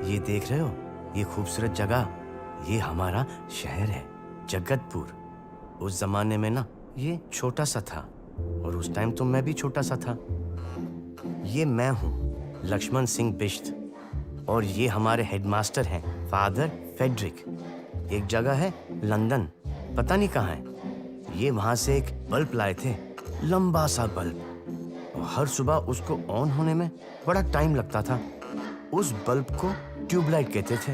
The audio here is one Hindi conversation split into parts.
ये देख रहे हो, ये खूबसूरत जगह, ये हमारा शहर है जगतपुर। उस जमाने में ना ये छोटा सा था और उस टाइम तो मैं भी छोटा सा था। ये मैं हूँ लक्ष्मण सिंह बिष्ट और ये हमारे हेडमास्टर हैं फादर फेडरिक। एक जगह है लंदन, पता नहीं कहाँ है। ये वहाँ से एक बल्ब लाए थे, लंबा सा बल्ब, और हर सुबह उसको ऑन होने में बड़ा टाइम लगता था। उस बल्ब को ट्यूबलाइट कहते थे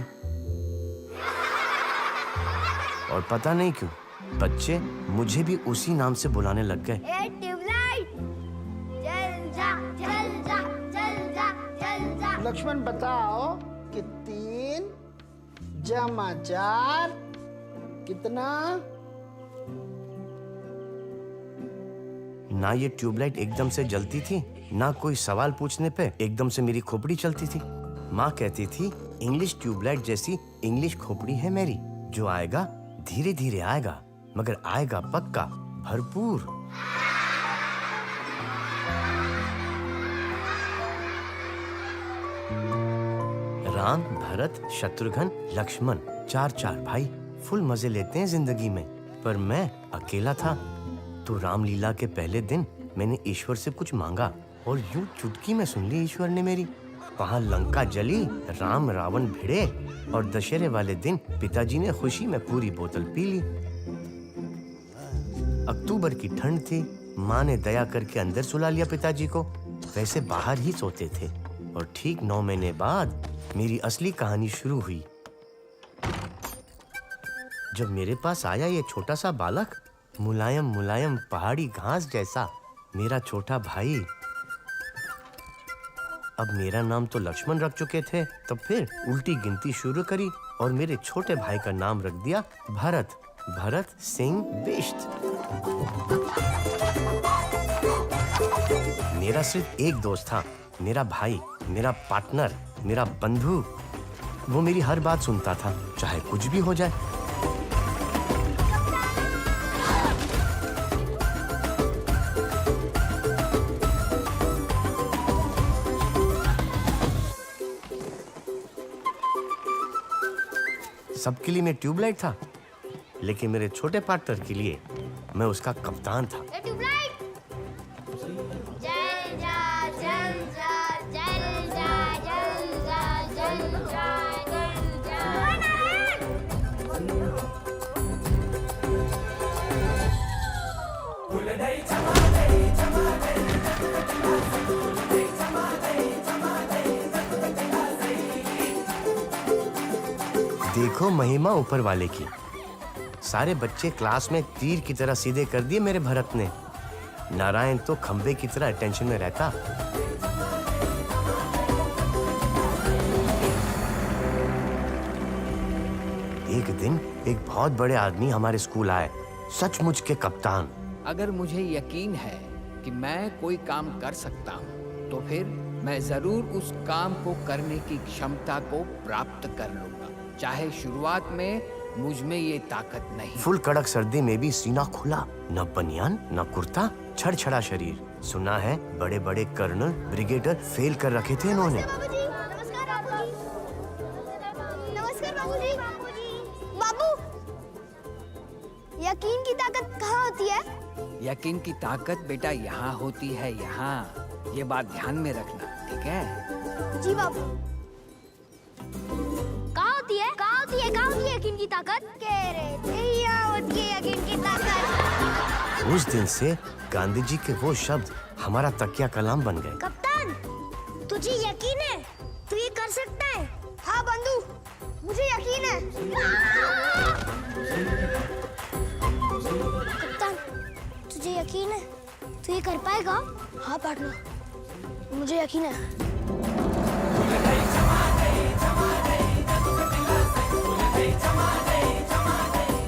और पता नहीं क्यों बच्चे मुझे भी उसी नाम से बुलाने लग गए। ट्यूबलाइट, चल जा, चल जा, चल जा, चल जा। लक्ष्मण बताओ कि 3 जमा 4 कितना? ना ये ट्यूबलाइट एकदम से जलती थी, ना कोई सवाल पूछने पे एकदम से मेरी खोपड़ी चलती थी। माँ कहती थी इंग्लिश ट्यूबलाइट जैसी इंग्लिश खोपड़ी है मेरी, जो आएगा धीरे धीरे आएगा मगर आएगा पक्का भरपूर। राम, भरत, शत्रुघ्न, लक्ष्मण, 4 भाई फुल मजे लेते हैं जिंदगी में, पर मैं अकेला था। तो रामलीला के पहले दिन मैंने ईश्वर से कुछ मांगा और यूं चुटकी में सुन ली ईश्वर ने मेरी। वहां लंका जली, राम रावण भिड़े और दशहरे वाले दिन पिताजी ने खुशी में पूरी बोतल पी ली। अक्टूबर की ठंड थी, माँ ने दया करके अंदर सुला लिया पिताजी को। वैसे बाहर ही सोते थे और ठीक 9 महीने बाद मेरी असली कहानी शुरू हुई। जब मेरे पास आया ये छोटा सा बालक, मुलायम मुलायम पहाड़ी घास जैसा, मेरा छोटा भाई। अब मेरा नाम तो लक्ष्मण रख चुके थे, तब फिर उल्टी गिनती शुरू करी और मेरे छोटे भाई का नाम रख दिया भरत, भरत सिंह बिष्ट। मेरा सिर्फ एक दोस्त था, मेरा भाई, मेरा पार्टनर, मेरा बंधु। वो मेरी हर बात सुनता था, चाहे कुछ भी हो जाए। सबके लिए मैं ट्यूबलाइट था, लेकिन मेरे छोटे पार्टनर के लिए मैं उसका कप्तान था। ट्यूबलाइट, चल जा, चल जा, चल जा, चल जा, चल जा, चल जा। देखो महिमा ऊपर वाले की। सारे बच्चे क्लास में तीर की तरह सीधे कर दिए मेरे भरत ने। नारायण तो खंबे की तरह अटेंशन में रहता। एक दिन एक बहुत बड़े आदमी हमारे स्कूल आए, सचमुच के कप्तान। अगर मुझे यकीन है कि मैं कोई काम कर सकता हूँ, तो फिर मैं जरूर उस काम को करने की क्षमता को प्राप्त कर लूंगा, चाहे शुरुआत में मुझ में ये ताकत नहीं। फुल कड़क सर्दी में भी सीना खुला, न बनियान न कुर्ता, छड़छड़ा शरीर। सुना है बड़े बड़े कर्नल, ब्रिगेडियर फेल कर रखे थे इन्होंने। नमस्कार बाबूजी। नमस्कार बाबूजी। बाबू, यकीन की ताकत कहाँ होती है? यकीन की ताकत बेटा यहाँ होती है, यहाँ। ये बात ध्यान में रखना, ठीक है? जी बाबू। कहाँ होती है? कहाँ होती है? कहाँ होती है यकीन की ताकत? कह रहे थे यहाँ होती है यकीन की ताकत। उस दिन से गांधी जी के वो शब्द हमारा तकिया कलाम बन गए। कप्तान, तुझे यकीन है तू ये कर सकता है? हाँ बंधु, मुझे यकीन है। कप्तान, तुझे यकीन है तू ये कर पाएगा? हाँ पार्टनर, मुझे यकीन है।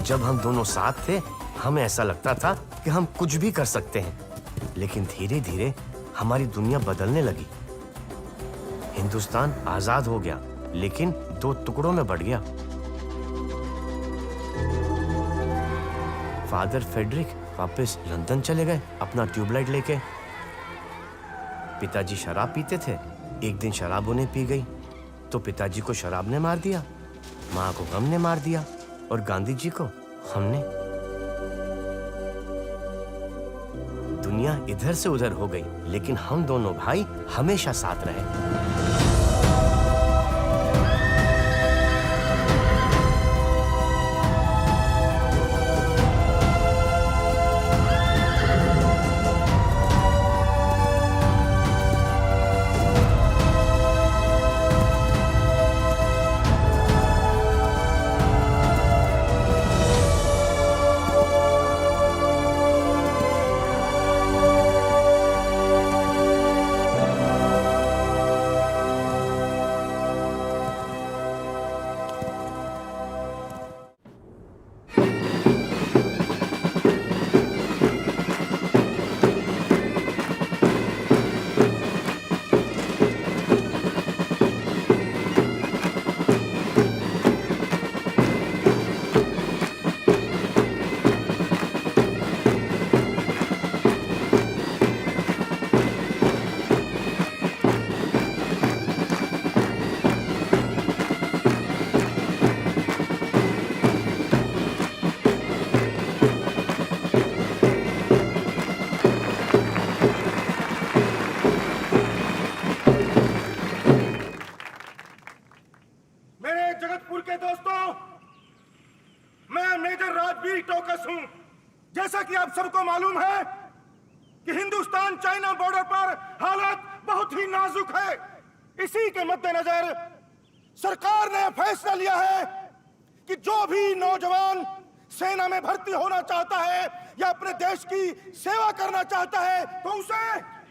जब हम दोनों साथ थे, हमें ऐसा लगता था कि हम कुछ भी कर सकते हैं। लेकिन धीरे धीरे हमारी दुनिया बदलने लगी। हिंदुस्तान आजाद हो गया, लेकिन 2 टुकड़ों में बढ़ गया। फादर फेडरिक वापस लंदन चले गए अपना ट्यूबलाइट लेके। पिताजी शराब पीते थे, एक दिन शराब उन्हें पी गई तो पिताजी को शराब ने मार दिया, माँ को गम ने मार दिया और गांधी जी को हमने। दुनिया इधर से उधर हो गई, लेकिन हम दोनों भाई हमेशा साथ रहे। जैसा कि आप सबको मालूम है कि हिंदुस्तान चाइना बॉर्डर पर हालात बहुत ही नाजुक है। इसी के मद्देनजर सरकार ने फैसला लिया है कि जो भी नौजवान सेना में भर्ती होना चाहता है या अपने देश की सेवा करना चाहता है तो उसे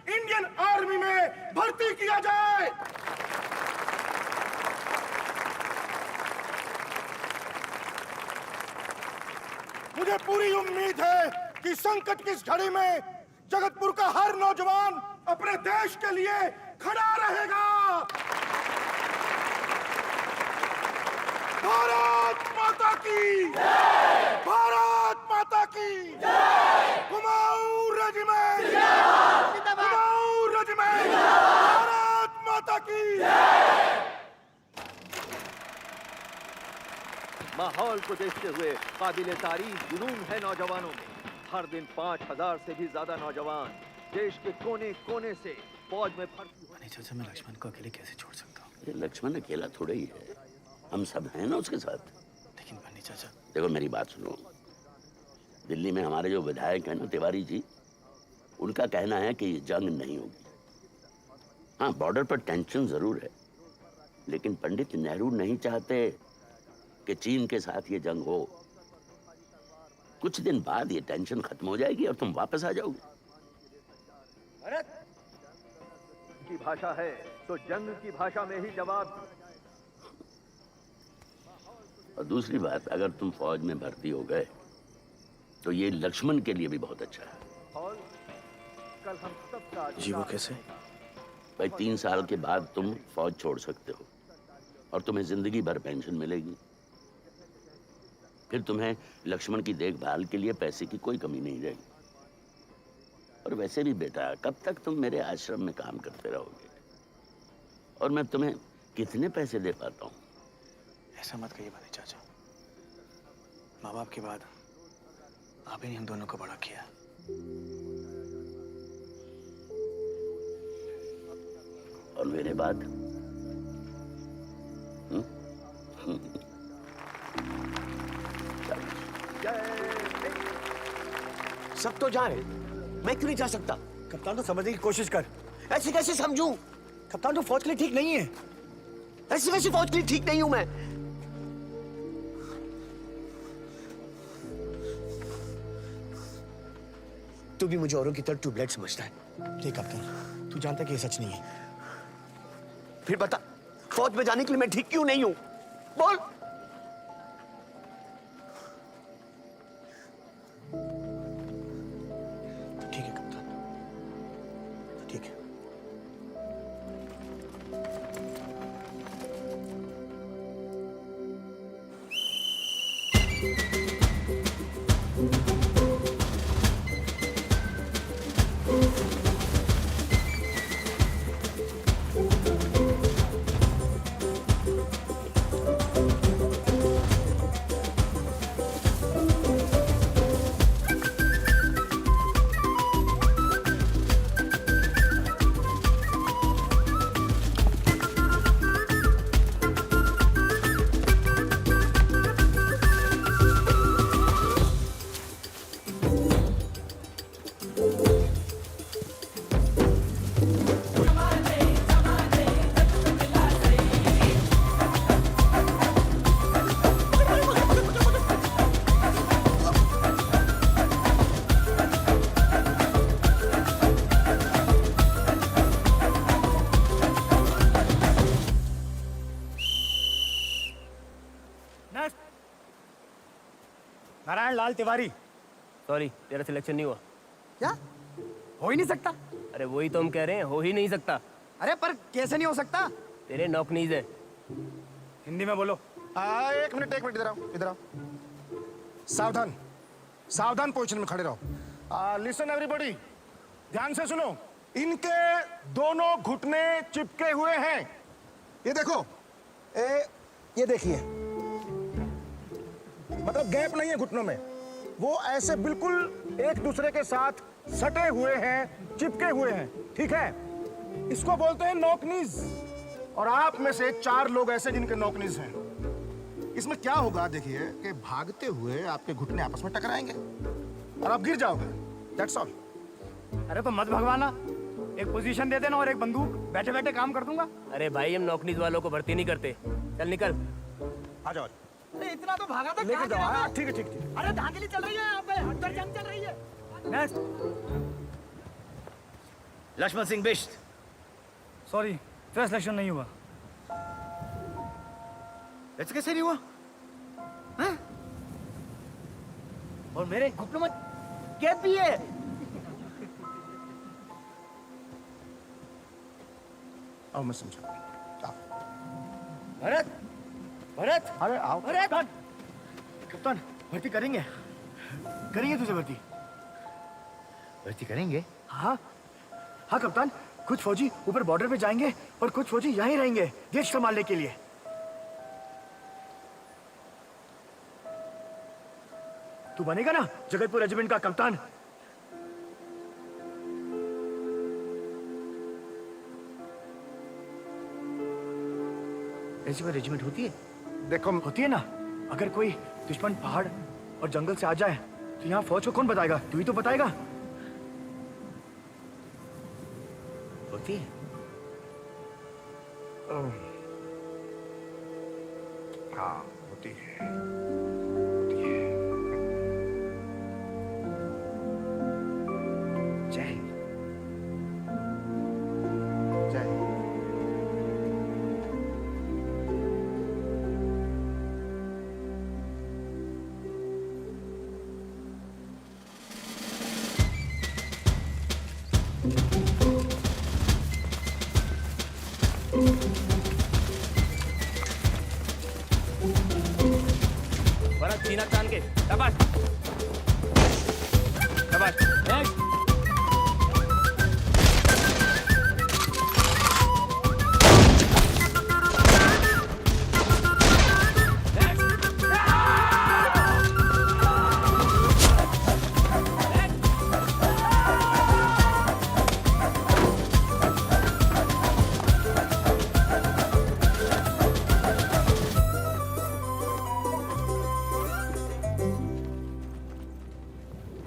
इंडियन आर्मी में भर्ती किया जाए। मुझे पूरी उम्मीद है कि संकट की इस घड़ी में जगतपुर का हर नौजवान अपने देश के लिए खड़ा रहेगा। भारत माता की जय! भारत माता की जय! कुमाऊं रेजिमेंट जिंदाबाद! कुमाऊं रेजिमेंट जिंदाबाद! भारत माता की जय! माहौल को देखते हुए काबिले तारीफ जुनून है नौजवानों में। हर दिन 5000 से भी ज्यादा नौजवान देश के कोने कोने से फौज में भर्ती होने। चाचा, मैं लक्ष्मण को अकेले कैसे छोड़ सकता हूँ? ये लक्ष्मण अकेला थोड़ा ही है, हम सब हैं ना उसके साथ। लेकिन बन्नी चाचा, देखो मेरी बात सुनो, दिल्ली में हमारे जो विधायक हैं ना तिवारी जी, उनका कहना है कि ये जंग नहीं होगी। हाँ, बॉर्डर पर टेंशन जरूर है, लेकिन पंडित नेहरू नहीं चाहते कि चीन के साथ ये जंग हो। कुछ दिन बाद ये टेंशन खत्म हो जाएगी और तुम वापस आ जाओगे। भारत की भाषा है तो जंग की भाषा में ही जवाब। और दूसरी बात, अगर तुम फौज में भर्ती हो गए तो ये लक्ष्मण के लिए भी बहुत अच्छा है। और कल हम सबका जी वो कैसे? भाई 3 साल के बाद तुम फौज छोड़ सकते हो और तुम्हें जिंदगी भर पेंशन मिलेगी। फिर तुम्हें लक्ष्मण की देखभाल के लिए पैसे की कोई कमी नहीं रहेगी। और वैसे भी बेटा, कब तक तुम मेरे आश्रम में काम करते रहोगे? और मैं तुम्हें कितने पैसे दे पाता हूँ? ऐसा मत कहिए बन्नी चाचा, माँ बाप के बाद आप ही ने हम दोनों को बड़ा किया। और मेरे बाद सब तो जा रहे, मैं क्यों नहीं जा सकता? कप्तान, तो समझने की कोशिश कर। ऐसे कैसे समझूं? कप्तान, तो फौज के लिए ठीक नहीं है। ऐसे कैसे फौज के लिए ठीक नहीं हूं मैं? तू भी मुझे औरों की तरह ट्यूबलाइट समझता है। ठीक कप्तान, तू जानता है कि ये सच नहीं है। फिर बता, फौज में जाने के लिए मैं ठीक क्यों नहीं हूं? बोल। ठीक है कप्तान, ठीक है। नारायण लाल तिवारी। सॉरी, तेरा सिलेक्शन नहीं हुआ। क्या हो ही नहीं सकता? अरे वही तो हम कह रहे हैं, हो ही नहीं सकता। अरे पर कैसे नहीं हो सकता? तेरे नॉकनीज है। हिंदी में बोलो। एक मिनट इधर आओ, इधर आओ। सावधान, सावधान पोजीशन में खड़े रहो। लिसन एवरीबॉडी, ध्यान से सुनो। इनके दोनों घुटने चिपके हुए हैं। ये देखो, ये देखिए, मतलब गैप नहीं है घुटनों में। वो ऐसे बिल्कुल एक दूसरे के साथ सटे हुए हैं, चिपके हुए हैं, ठीक है? इसको बोलते हैं नॉकनीज। और आप में से 4 लोग ऐसे जिनके नॉकनीज हैं। इसमें क्या होगा देखिए कि भागते हुए आपके घुटने आपस में टकराएंगे और आप गिर जाओगे। That's all. अरे तो मत भगवाना, एक पोजीशन दे देना और एक बंदूक, बैठे बैठे काम कर दूंगा। अरे भाई, हम नॉकनीज वालों को भर्ती नहीं करते। चल निकल। आ जाओ। अरे इतना तो भागा था, लेके जाओ। हाँ, ठीक है, ठीक ठीक। अरे धांधली चल रही है यहाँ पे, अंदर जंग चल रही है। नेक्स्ट। लक्ष्मण सिंह बिष्ट। सॉरी, तेरा सिलेक्शन नहीं हुआ। ऐसे कैसे नहीं हुआ? हाँ? और मेरे घुटनों में कैद भी है। आओ, मैं समझा। भरत, भरत, अरे आओ। भरत। कप्तान, भर्ती करेंगे, करेंगे तुझे भर्ती। भर्ती करेंगे? हाँ हाँ कप्तान, कुछ फौजी ऊपर बॉर्डर पे जाएंगे और कुछ फौजी यहीं रहेंगे देश संभालने के लिए। तू बनेगा ना जगतपुर रेजिमेंट का कप्तान? ऐसी कोई रेजिमेंट होती है? देखो, होती है ना। अगर कोई दुश्मन पहाड़ और जंगल से आ जाए तो यहाँ फौज को कौन बताएगा? तू ही तो बताएगा। होती है। हाँ, होती है। जय हिंद। जय हिंद। भरत, सीना तान के। शाबाश, शाबाश। नेक्स्ट।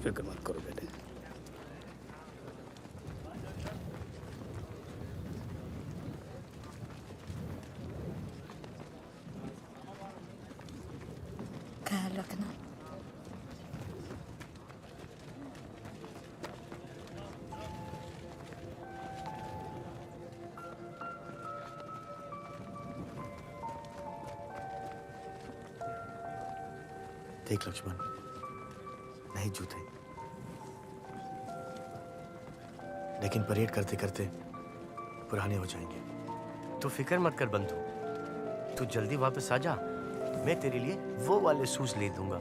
फिक्र मत करो बेटे। ख्याल रखना। देख लक्ष्मण, नहीं जूते, लेकिन परेड करते करते पुराने हो जाएंगे। तू फिक्र मत कर बंधु, तू जल्दी वापस आ जा। मैं तेरे लिए वो वाले शूज ले दूंगा।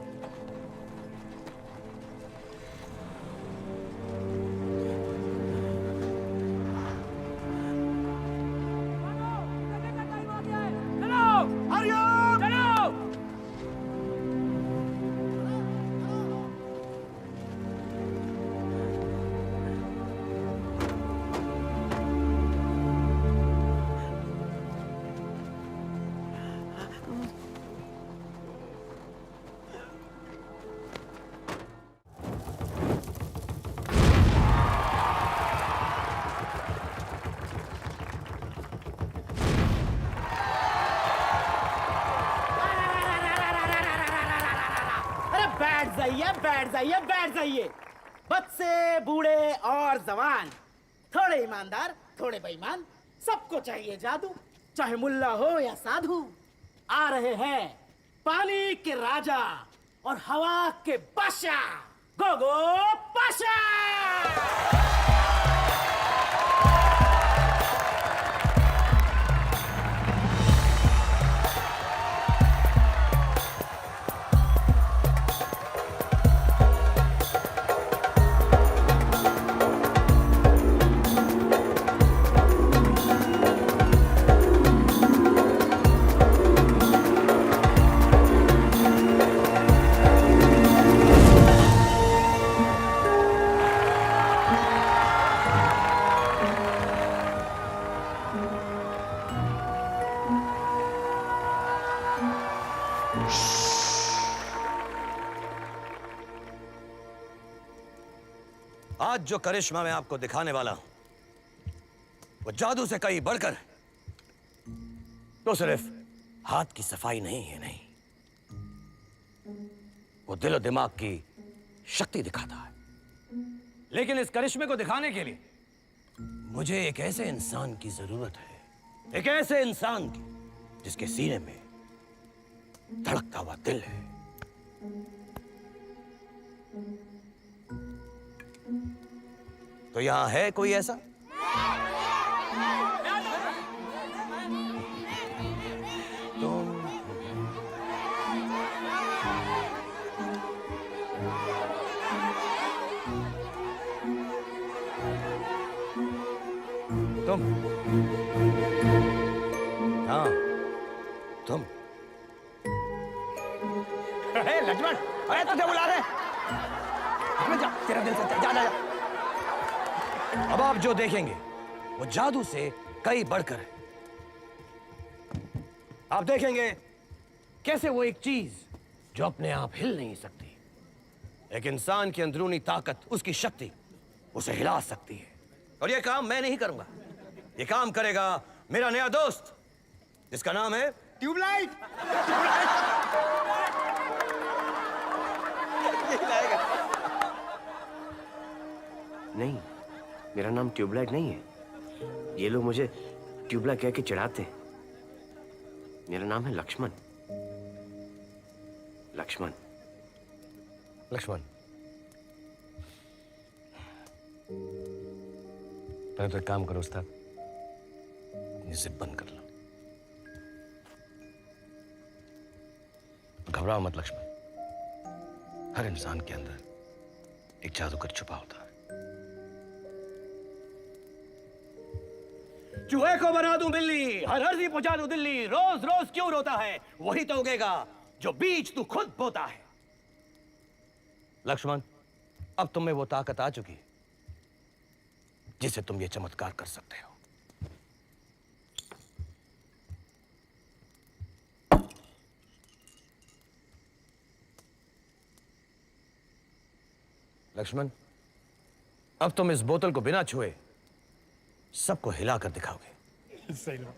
बैठ जाइए। बच्चे, बूढ़े और जवान, थोड़े ईमानदार, थोड़े बेईमान, सबको चाहिए जादू, चाहे मुल्ला हो या साधु। आ रहे हैं पानी के राजा और हवा के बादशाह गोगो पाशा। आज जो करिश्मा मैं आपको दिखाने वाला हूं वो जादू से कहीं बढ़कर है। तो सिर्फ हाथ की सफाई नहीं है, नहीं, वो दिल और दिमाग की शक्ति दिखाता है। लेकिन इस करिश्मे को दिखाने के लिए मुझे एक ऐसे इंसान की जरूरत है, एक ऐसे इंसान की जिसके सीने में धड़कता हुआ दिल है। तो यहां है कोई ऐसा? तुम हाँ, तुम। लक्ष्मण, अरे तुझे बुला रहे। जा, तेरा दिल से जा, जा, जा। अब आप जो देखेंगे वो जादू से कई बढ़कर है। आप देखेंगे कैसे वो एक चीज जो अपने आप हिल नहीं सकती, एक इंसान की अंदरूनी ताकत, उसकी शक्ति उसे हिला सकती है। और ये काम मैं नहीं करूंगा, ये काम करेगा मेरा नया दोस्त जिसका नाम है ट्यूबलाइट। नहीं, मेरा नाम ट्यूबलाइट नहीं है। ये लोग मुझे ट्यूबलाइट कह के चिढ़ाते हैं। मेरा नाम है लक्ष्मण। लक्ष्मण। लक्ष्मण, पहले तो एक काम करो उस्ताद, ये जिद बंद कर लो। घबराओ मत लक्ष्मण, हर इंसान के अंदर एक जादूगर छुपा होता है। चूहे को बना दूं बिल्ली, हर हर्जी पहुंचा दूं दिल्ली, रोज रोज क्यों रोता है, वही तो उगेगा जो बीज तू खुद बोता है। लक्ष्मण, अब तुम में वो ताकत आ चुकी है जिससे तुम ये चमत्कार कर सकते हो। लक्ष्मण, अब तुम इस बोतल को बिना छुए सबको हिलाकर दिखाओगे। सही बात।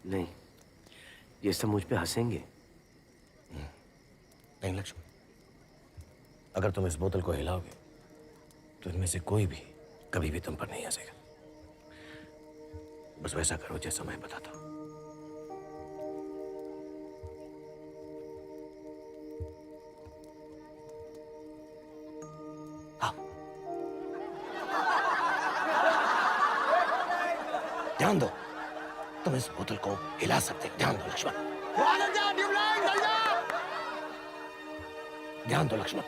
नहीं, ये सब मुझ पे हंसेंगे। नहीं लक्ष्मण, अगर तुम इस बोतल को हिलाओगे तो इनमें से कोई भी कभी भी तुम पर नहीं हंसेगा। बस वैसा करो जैसा मैं बताता हूं। ध्यान दो, तुम इस बोतल को हिला सकते हो। ध्यान दो लक्ष्मण। ध्यान दो लक्ष्मण।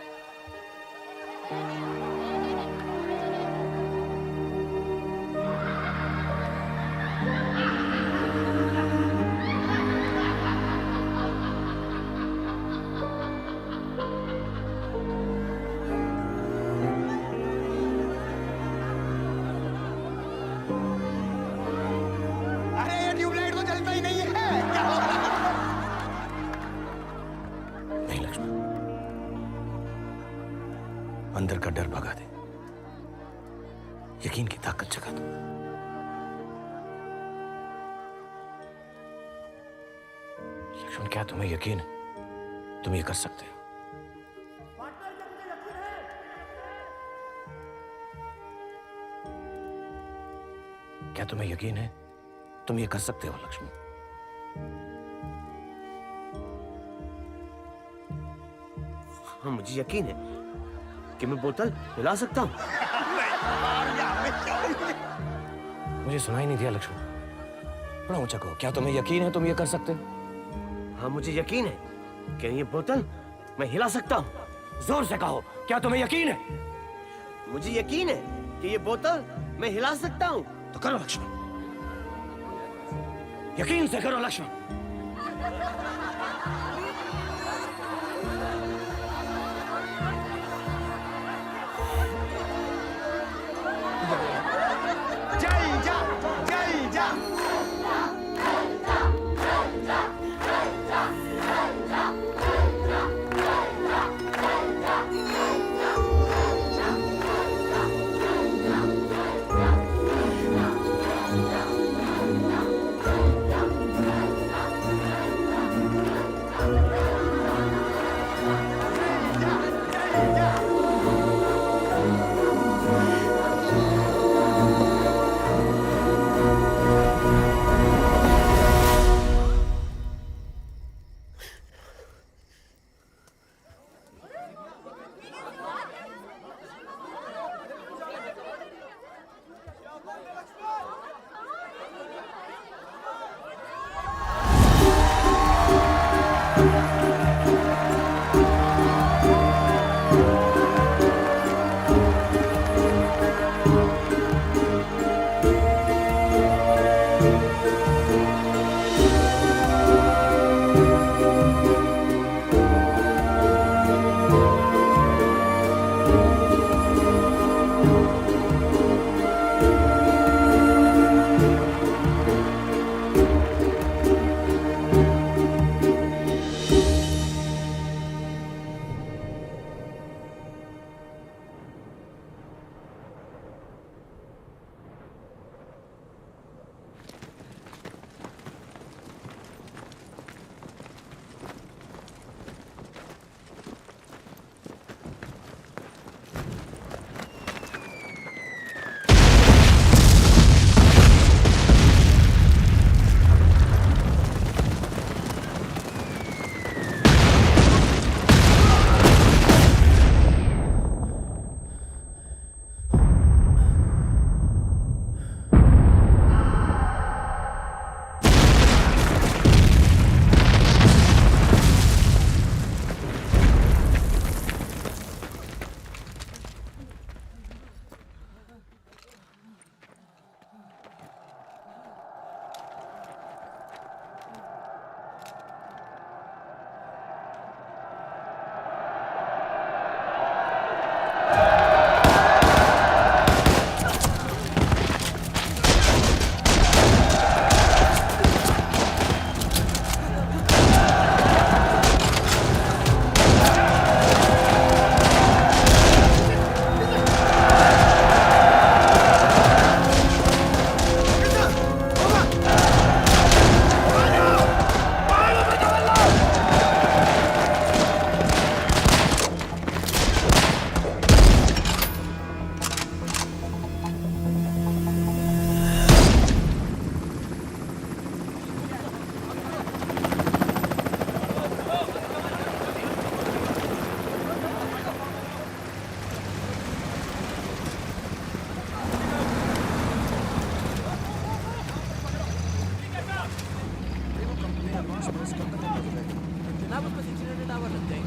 अंदर का डर भगा दे, यकीन की ताकत जगा दो। लक्ष्मण, क्या तुम्हें यकीन है तुम ये कर सकते हो? क्या तुम्हें यकीन है तुम ये कर सकते हो लक्ष्मण? हाँ, मुझे यकीन है कि मैं बोतल हिला सकता हूँ। मुझे सुनाई नहीं दिया लक्ष्मण, बड़ा ऊंचा कहो। क्या तुम्हें यकीन है तुम ये कर सकते हो? हाँ, मुझे यकीन है कि ये बोतल मैं हिला सकता हूँ। जोर से कहो, क्या तुम्हें यकीन है? मुझे यकीन है कि ये बोतल मैं हिला सकता हूँ। तो करो लक्ष्मण, यकीन से करो लक्ष्मण। जय जा, जय जा।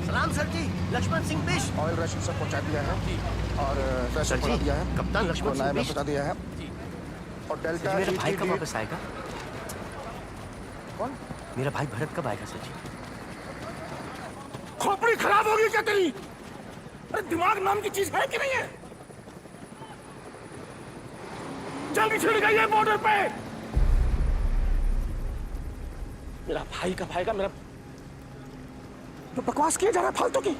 सलाम सर जी, लक्ष्मण सिंह बिष्ट। ऑयल राशन सब पहुंचा दिया है और सर पैसा जी, पहुंचा दिया है। कप्तान लक्ष्मण सिंह नायब ने बिष्ट। बता दिया है। और सर डेल्टा जी, मेरा भाई कब ETD वापस आएगा? कौन? मेरा भाई भरत कब आएगा सर जी? खोपड़ी खराब होगी क्या तेरी? अरे दिमाग नाम की चीज है कि नहीं है? जल्दी छिड़ गई है बॉर्डर पे। मेरा भाई कब आएगा? मेरा तो बकवास किया जा रहा है फालतू की।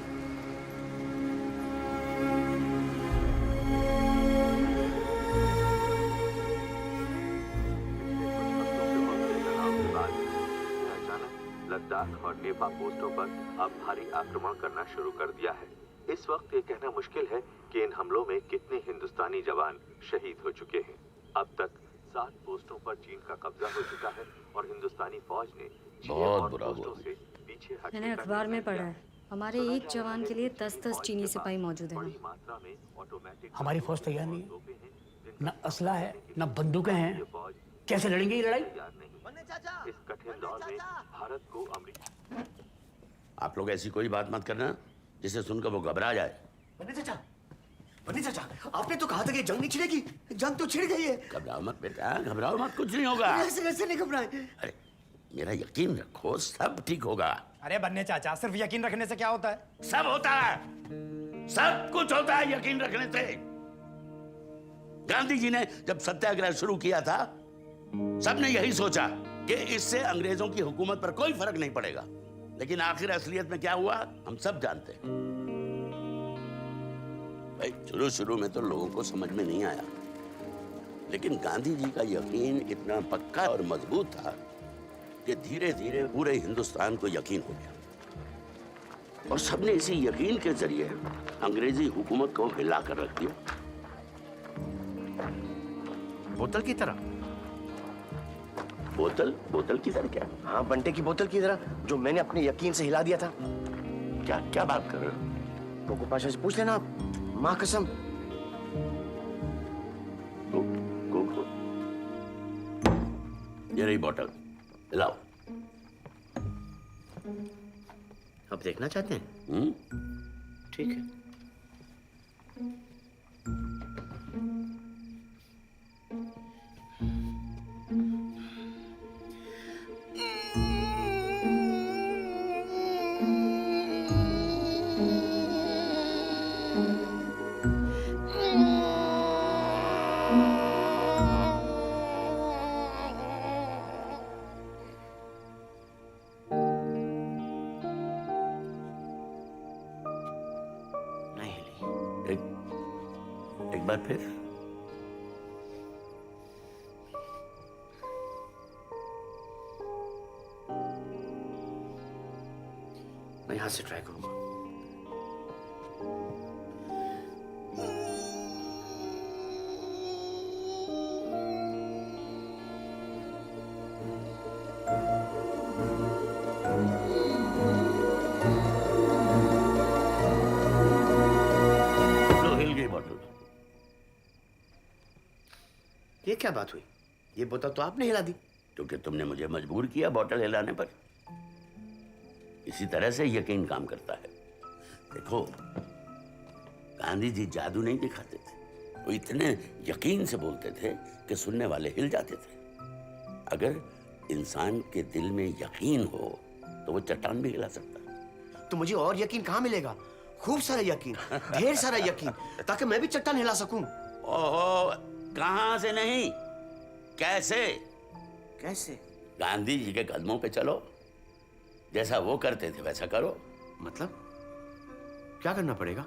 लद्दाख और नेपा पोस्टों पर अब भारी आक्रमण करना शुरू कर दिया है। इस वक्त ये कहना मुश्किल है कि इन हमलों में कितने हिंदुस्तानी जवान शहीद हो चुके हैं। अब तक 7 पोस्टों पर चीन का कब्जा हो चुका है और हिंदुस्तानी फौज ने 6 और पोस्टों से पीछे हटने मैंने अखबार में पढ़ा है हमारे एक जवान के लिए 10-10 चीनी सिपाही मौजूद हैं। हमारी फौज तैयार नहीं है, न असला है न बंदूकें हैं। कैसे लड़ेंगे ये लड़ाई? इस कठिन दौर में भारत को अमरीका। आप लोग ऐसी कोई बात मत करना जिसे सुनकर वो घबरा जाए। बन्नी चाचा, आपने तो कहा था कि जंग नहीं छिड़ेगी। जंग तो छिड़ गई है। घबराओ मत बेटा, घबराओ मत, कुछ नहीं होगा। ऐसे नहीं घबराए। अरे मेरा यकीन रखो, सब ठीक होगा। अरे बन्ने चाचा, सिर्फ यकीन रखने से क्या होता है? सब होता है, सब कुछ होता है यकीन रखने से। गांधी जी ने जब सत्याग्रह शुरू किया था, सबने यही सोचा कि इससे अंग्रेजों की हुकूमत पर कोई फर्क नहीं पड़ेगा। लेकिन आखिर असलियत में क्या हुआ हम सब जानते हैं। भाई शुरू में तो लोगों को समझ में नहीं आया, लेकिन गांधी जी का यकीन इतना पक्का और मजबूत था कि धीरे धीरे पूरे हिंदुस्तान को यकीन हो गया और सबने इसी यकीन के जरिए अंग्रेजी हुकूमत को हिला कर रख दिया। बोतल की तरह। बोतल की तरह क्या? हाँ, बंटे की बोतल की तरह, जो मैंने अपने यकीन से हिला दिया था। क्या बात कर रहे हो? कोको पाशा से पूछ लेना आप, माँ कसम। ये रही बोतल, लाओ। अब देखना चाहते हैं? ठीक है। एक बार फिर। मैं यहां से ट्राई करूंगा। ये क्या बात हुई? ये बोतल तो आपने हिला दी। क्योंकि तुमने मुझे मजबूर किया बोतल हिलाने पर। इसी तरह से यकीन काम करता है। देखो, गांधी जी जादू नहीं दिखाते थे, वो इतने यकीन से बोलते थे कि सुनने वाले हिल जाते थे। अगर इंसान के दिल में यकीन हो तो वो चट्टान भी हिला सकता है। तो मुझे और यकीन कहाँ मिलेगा? खूब सारा यकीन, ढेर सारा यकीन, ताकि मैं भी चट्टान हिला सकूं। ओहो, कहां से नहीं, कैसे? कैसे? गांधी जी के कदमों पे चलो, जैसा वो करते थे वैसा करो। मतलब क्या करना पड़ेगा?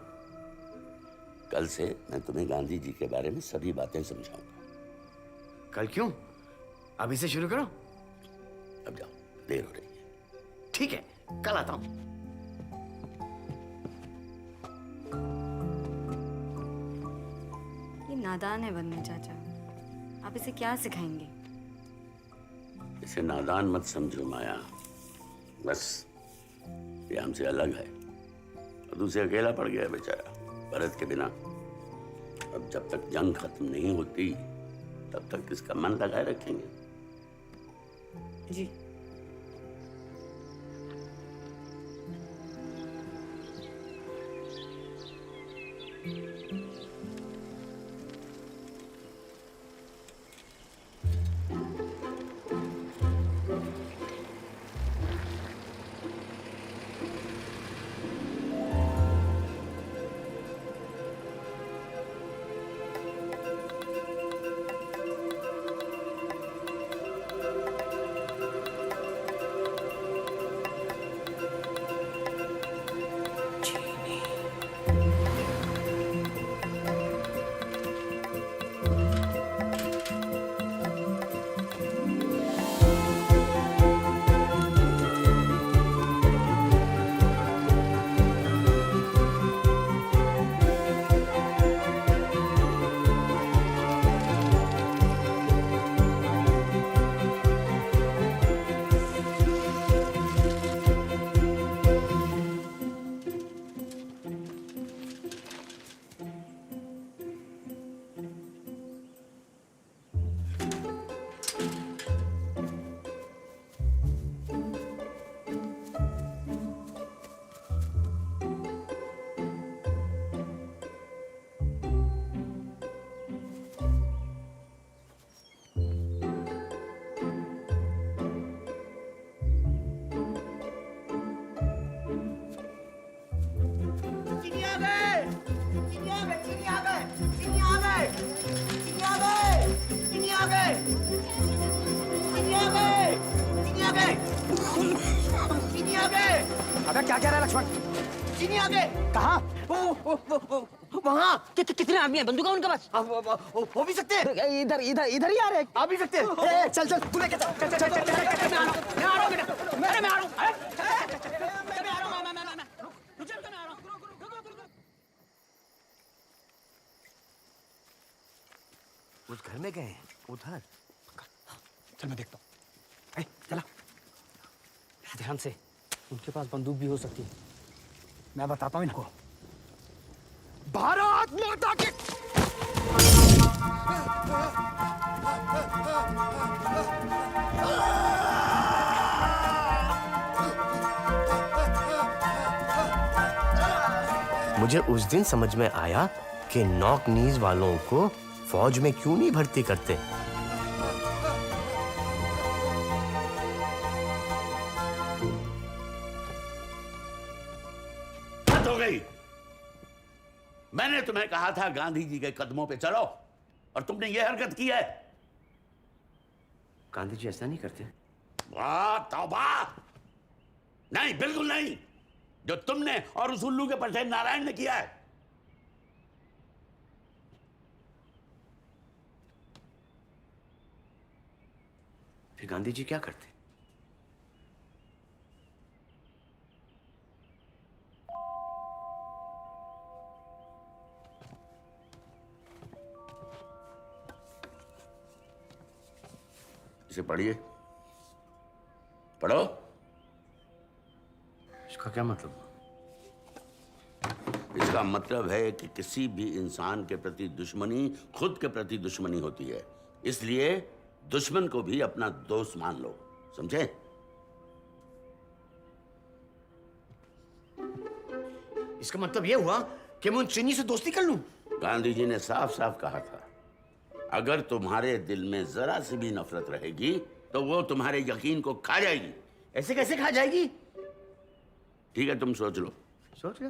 कल से मैं तुम्हें गांधी जी के बारे में सभी बातें समझाऊंगा। कल क्यों? अभी से शुरू करो। अब जाओ, देर हो रही है। ठीक है, कल आता हूं। ये नादान है बन्ने चाचा, आप इसे क्या सिखाएंगे? इसे नादान मत समझो माया, बस ये हमसे अलग है और दूसरे अकेला पड़ गया बेचारा भरत के बिना। अब जब तक जंग खत्म नहीं होती तब तक इसका मन लगाए रखेंगे। जी। क्या कह रहा है लक्ष्मण? चीनी आगे। कहाँ? वहाँ। कितने आदमी हैं? बंदूक है उनके पास? हो भी सकते हैं। इधर इधर इधर ही आ रहे हैं। आ भी सकते हैं। चल चल तू लेके चल। चल चल चल मैं आ रहा हूँ बेटा। मैं आ रहा हूँ। उस घर में गए हैं उधर। चल मैं देखता हूँ। चला ध्यान से, उनके पास बंदूक भी हो सकती है। मैं बताता हूँ इनको। भारत माता की। मुझे उस दिन समझ में आया कि नॉक नीज वालों को फौज में क्यों नहीं भर्ती करते। हद हो गई। मैंने तुम्हें कहा था गांधी जी के कदमों पे चलो और तुमने ये हरकत की है। गांधी जी ऐसा नहीं करते। वाह तौबा, नहीं बिल्कुल नहीं। जो तुमने और उस उल्लू के पटेल नारायण ने किया है। फिर गांधी जी क्या करते? इसे पढ़िए, पढ़ो। इसका क्या मतलब? इसका मतलब है कि किसी भी इंसान के प्रति दुश्मनी खुद के प्रति दुश्मनी होती है, इसलिए दुश्मन को भी अपना दोस्त मान लो, समझे? इसका मतलब ये हुआ कि मैं उन चीनी से दोस्ती कर लूं? गांधी जी ने साफ साफ कहा था, अगर तुम्हारे दिल में जरा सी भी नफरत रहेगी तो वो तुम्हारे यकीन को खा जाएगी। ऐसे कैसे खा जाएगी? ठीक है, तुम सोच लो। सोच लो।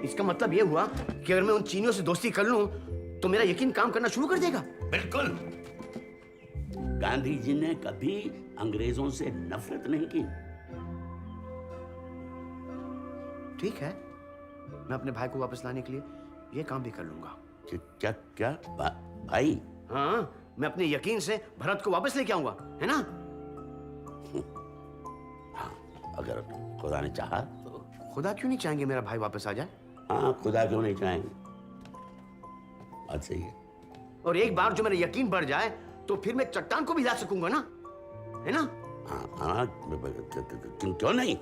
इसका मतलब ये हुआ कि अगर मैं उन चीनियों से दोस्ती कर लूं तो मेरा यकीन काम करना शुरू कर देगा। बिल्कुल। गांधी जी ने कभी अंग्रेजों से नफरत नहीं की। ठीक है, मैं अपने भाई को वापस लाने के लिए ये काम भी कर लूंगा। क्या क्या भाई? हाँ, मैं अपने यकीन से भरत को वापस लेके आऊंगा, है ना? हाँ, अगर खुदा ने चाहा तो। खुदा क्यों नहीं चाहेंगे मेरा भाई वापस आ जाए? हाँ, खुदा क्यों नहीं चाहेंगे, बात सही है। और एक बार जो मेरा यकीन बढ़ जाए तो फिर मैं चट्टान को भी हिला सकूंगा ना, है ना? हाँ, क्यों नहीं?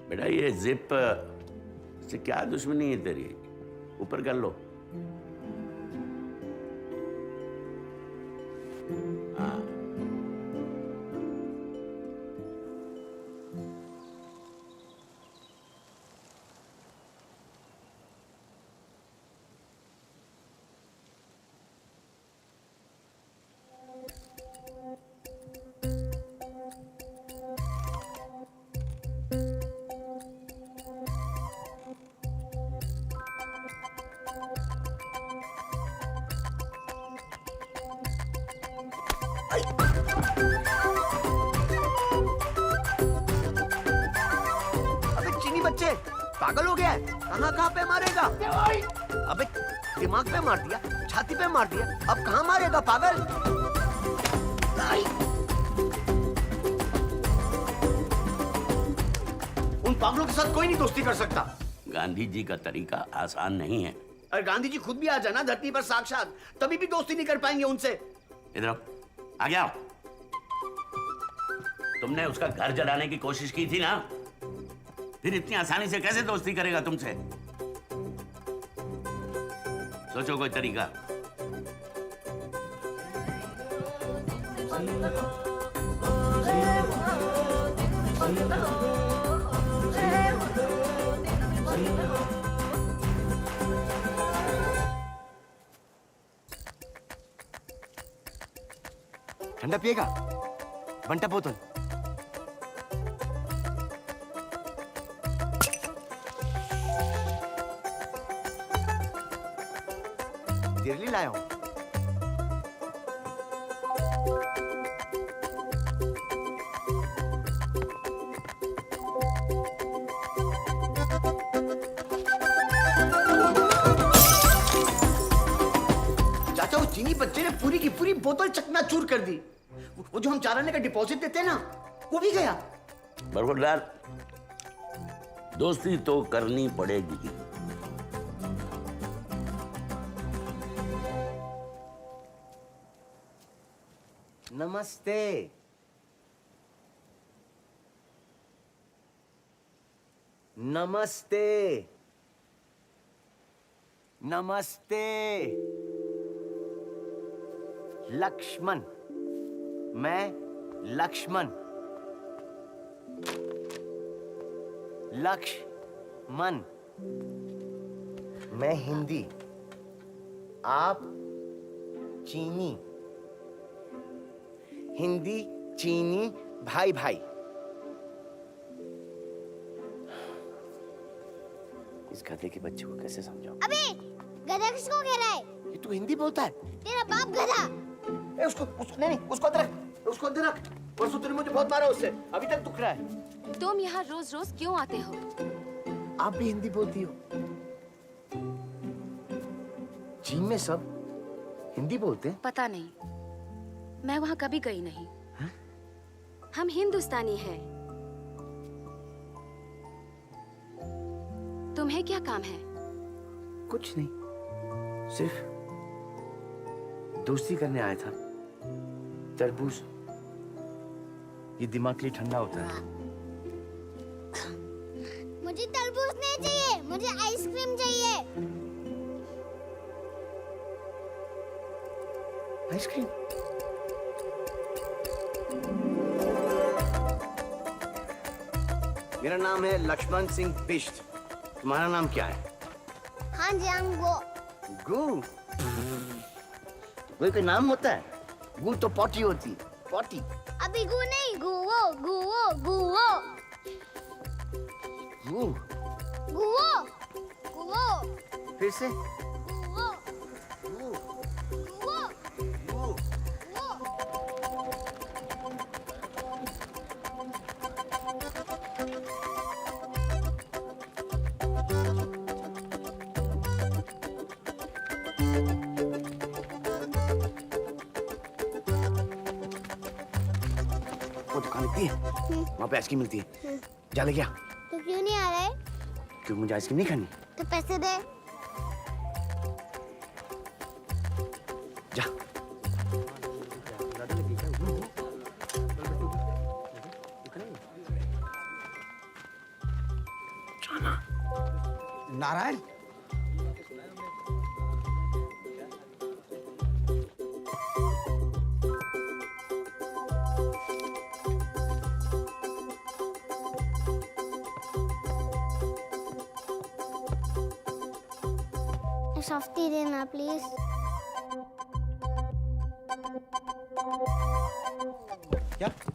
बेटा ये जिप से क्या दुश्मनी है तेरी? ऊपर कर लो। हाँ। अबे चीनी बच्चे, पागल हो गया है? कहाँ पे मारेगा? अबे दिमाग पे मार दिया, छाती पे मार दिया, अब कहाँ मारेगा पागल? उन पागलों के साथ कोई नहीं दोस्ती कर सकता। गांधी जी का तरीका आसान नहीं है। अगर गांधी जी खुद भी आ जाना धरती पर साक्षात, तभी भी दोस्ती नहीं कर पाएंगे उनसे। इधर आओ, आ गया। तुमने उसका घर जलाने की कोशिश की थी ना, फिर इतनी आसानी से कैसे दोस्ती करेगा तुमसे? सोचो कोई तरीका। ठंडा पिएगा? बंटा बोतल। तेरे लिए लाया हूं। चीनी बच्चे ने पूरी की पूरी बोतल चकनाचूर कर दी। वो जो हम 4 आने का डिपॉजिट देते हैं ना, वो भी गया। बरखुरदार, दोस्ती तो करनी पड़ेगी। नमस्ते। नमस्ते। नमस्ते। लक्ष्मण, मैं लक्ष्मण। लक्ष्मण, मैं हिंदी, आप चीनी। हिंदी चीनी भाई भाई। इस गधे के बच्चे को कैसे समझाऊं? अबे गधा किसको कह रहा है? ये तू हिंदी बोलता है? तेरा बाप गधा। उसको नहीं, उसको अंदर रख, उसको अंदर रख। परसों तूने मुझे बहुत मारा उससे, अभी तक दुख रहा है। तुम यहाँ रोज रोज क्यों आते हो? आप भी हिंदी बोलती हो? चीन में सब हिंदी बोलते हैं? पता नहीं, मैं वहाँ कभी गई नहीं। हम हिंदुस्तानी हैं। तुम्हें क्या काम है? कुछ नहीं, सिर्फ दोस्ती करने आया था। तरबूज ये दिमाग के लिए ठंडा होता है। मुझे तरबूज नहीं चाहिए, मुझे आइसक्रीम चाहिए। आइसक्रीम? मेरा नाम है लक्ष्मण सिंह बिष्ट। तुम्हारा नाम क्या है? हाँ जांगो। गू? कोई नाम होता है? गू तो पॉटी होती है। पॉटी। अभी गु नहीं, गुवो गुवो गुवो गू? गुवो गुवो। फिर से? गुवो गू। गुवो गू। वो दुकान लिखती है, वहाँ पे आइसक्रीम मिलती है। जा ले गया। तो क्यों नहीं आ रहा है? क्यों मुझे आइसक्रीम नहीं खानी? तो पैसे दे। जा। नारायण, सॉफ्टी देना प्लीज।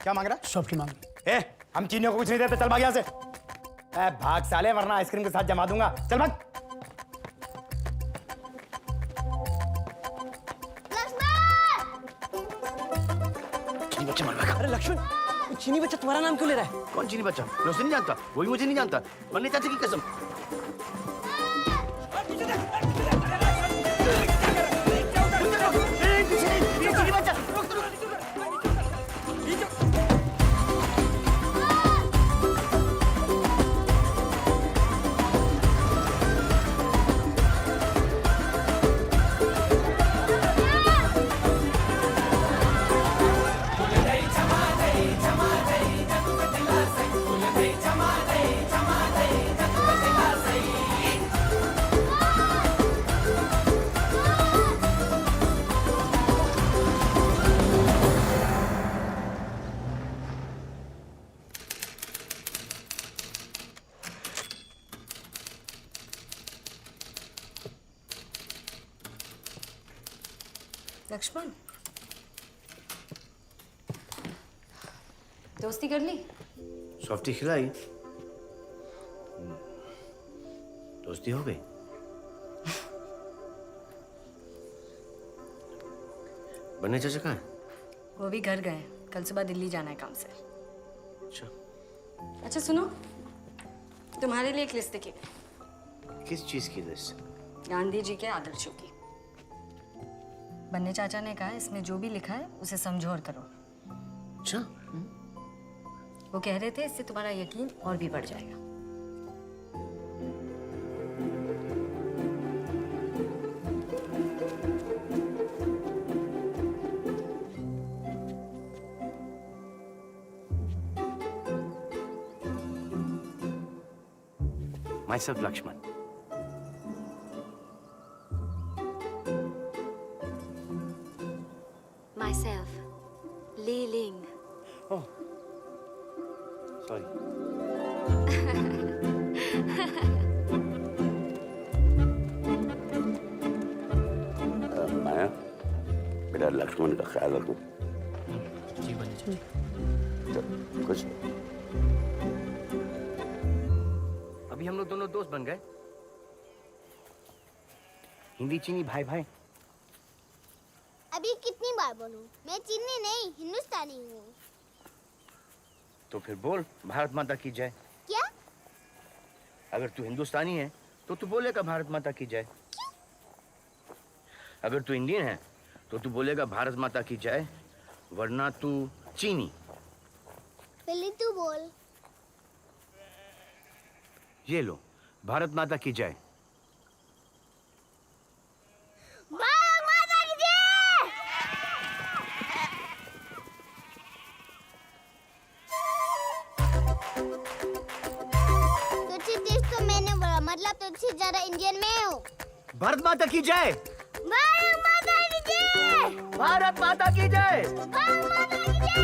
क्या मांग रहा? सॉफ्टी मांग। ए, हम चीनियों को कुछ नहीं देते, चल भाग यहाँ से। ए, भाग साले, वरना आइसक्रीम के साथ जमा दूंगा। चल भाग। चीनी बच्चा मर गया। अरे लक्ष्मण, चीनी बच्चा तुम्हारा नाम क्यों ले रहा है? कौन चीनी बच्चा? मैं उसे नहीं जानता, वही मुझे नहीं जानता। मरने चाचा की कसम। लक्ष्मण, दोस्ती कर ली? सॉफ्टी खिलाई, दोस्ती हो गई। बन्ने चाचा कहाँ हैं? वो भी घर गए, कल सुबह दिल्ली जाना है काम से। अच्छा सुनो, तुम्हारे लिए एक लिस्ट लिखी है। किस चीज की लिस्ट? गांधी जी के आदर्शों की। बन्ने चाचा ने कहा इसमें जो भी लिखा है उसे समझो और करो। अच्छा। वो कह रहे थे इससे तुम्हारा यकीन और भी बढ़ जाएगा। Myself Lakshman. Myself, Li Ling. Oh, sorry. माया, बेटा लक्ष्मण का ख्याल रखो। जी बन्ने चाचा। कुछ अभी हम लोग दोनों दोस्त बन गए। हिंदी चीनी भाई भाई। अभी कितनी बार बोलूं? मैं चीनी नहीं हिंदुस्तानी हूँ। तो फिर बोल भारत माता की जय। क्या? अगर तू हिंदुस्तानी है तो तू बोलेगा भारत माता की जय। अगर तू इंडियन है तो तू बोलेगा भारत माता की जय, वरना तू चीनी। पहले तू बोल। ये लो, भारत माता की जय। भारत माता की जय! तुझे देश तो मैंने बोला, मतलब तुझसे ज्यादा इंडियन मैं हूँ। भारत माता की जय। भारत माता की जय! भारत माता की जय। भारत माता की जय!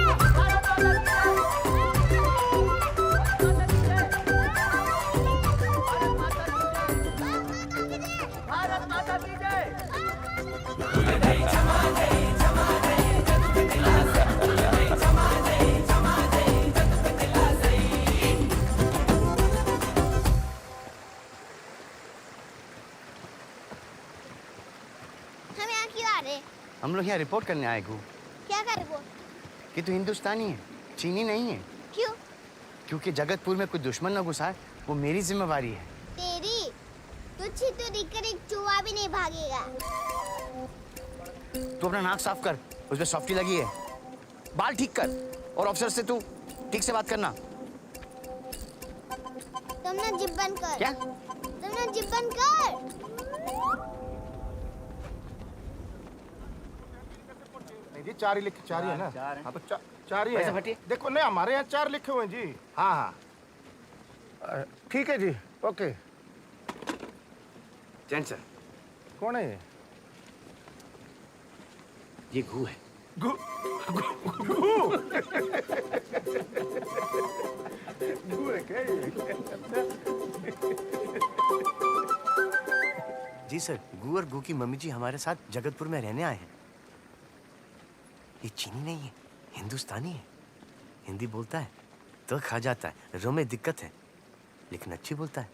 भारत माता की भारत माता की जय। हम यहाँ क्यों आ रहे? हम लोग यहाँ रिपोर्ट करने आए गु क्या कर वो? कि तू हिंदुस्तानी है, चीनी नहीं है। क्यों? क्योंकि जगतपुर में कोई दुश्मन न घुसा है, वो मेरी जिम्मेवारी है। तेरी? तुझसे तो दिखकर एक चूहा भी नहीं भागेगा। तू अपना नाक साफ कर, उसमें सॉफ्टी लगी है। बाल ठीक कर और ऑफिसर से तू ठीक से बात करना। तुम ना जिप बंद कर। क्या? तुम ना जिप बंद कर। जी 4 ही लिखे, 4 ही है ना? हाँ तो 4 ही पैसा है। फटिए। देखो नहीं, हमारे यहाँ 4 लिखे हुए हैं जी। हाँ हाँ ठीक है जी, ओके। जैन सर, कौन है ये? ये गु है। गु गु गु है क्या ये? जी सर, गु और गु की मम्मी जी हमारे साथ जगतपुर में रहने आए हैं। ये चीनी नहीं है, हिंदुस्तानी है। हिंदी बोलता है तो खा जाता है, रो में दिक्कत है, लेकिन अच्छी बोलता है।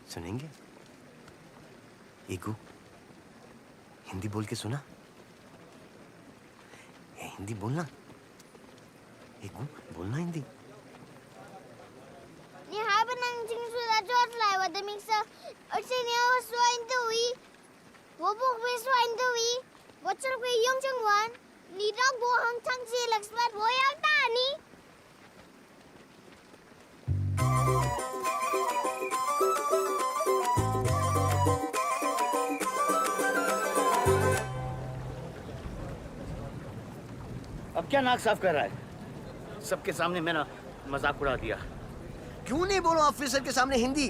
सुनेंगे? ये गु हिंदी बोल के सुना? ये हिंदी बोलना। ये गु बोलना Hindi. Ni haben anjing sudah jodlai wadda miksa. Artinya waswa intui. Wobok beswa intui. Bocor kwe yong changwan. Ni dog bo hang chang si laksmat boyak tani. अब क्या नाक साफ कर रहा है? सबके सामने मैंने मजाक उड़ा दिया। क्यों नहीं बोलो ऑफिसर के सामने हिंदी?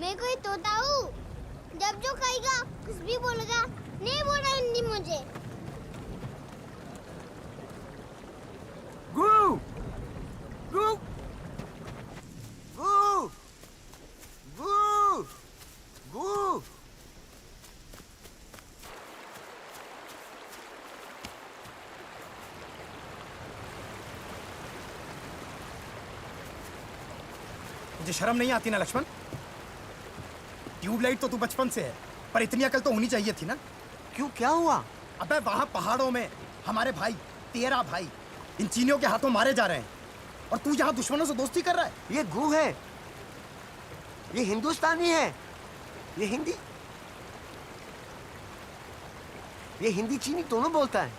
मैं कोई तोता हूँ? जब जो कहेगा कुछ भी बोलेगा, नहीं बोलना हिंदी मुझे। गु गु गु गु गु तुझे शर्म नहीं आती ना लक्ष्मण? ट्यूबलाइट तो तू बचपन से है, पर इतनी अकल तो होनी चाहिए थी ना? क्यों, क्या हुआ? अबे वहाँ पहाड़ों में हमारे भाई, तेरा भाई, इन चीनियों के हाथों मारे जा रहे हैं, और तू यहाँ दुश्मनों से दोस्ती कर रहा है। ये गु है, ये हिंदुस्तानी है, ये हिंदी ये हिंदी चीनी दोनों बोलता है।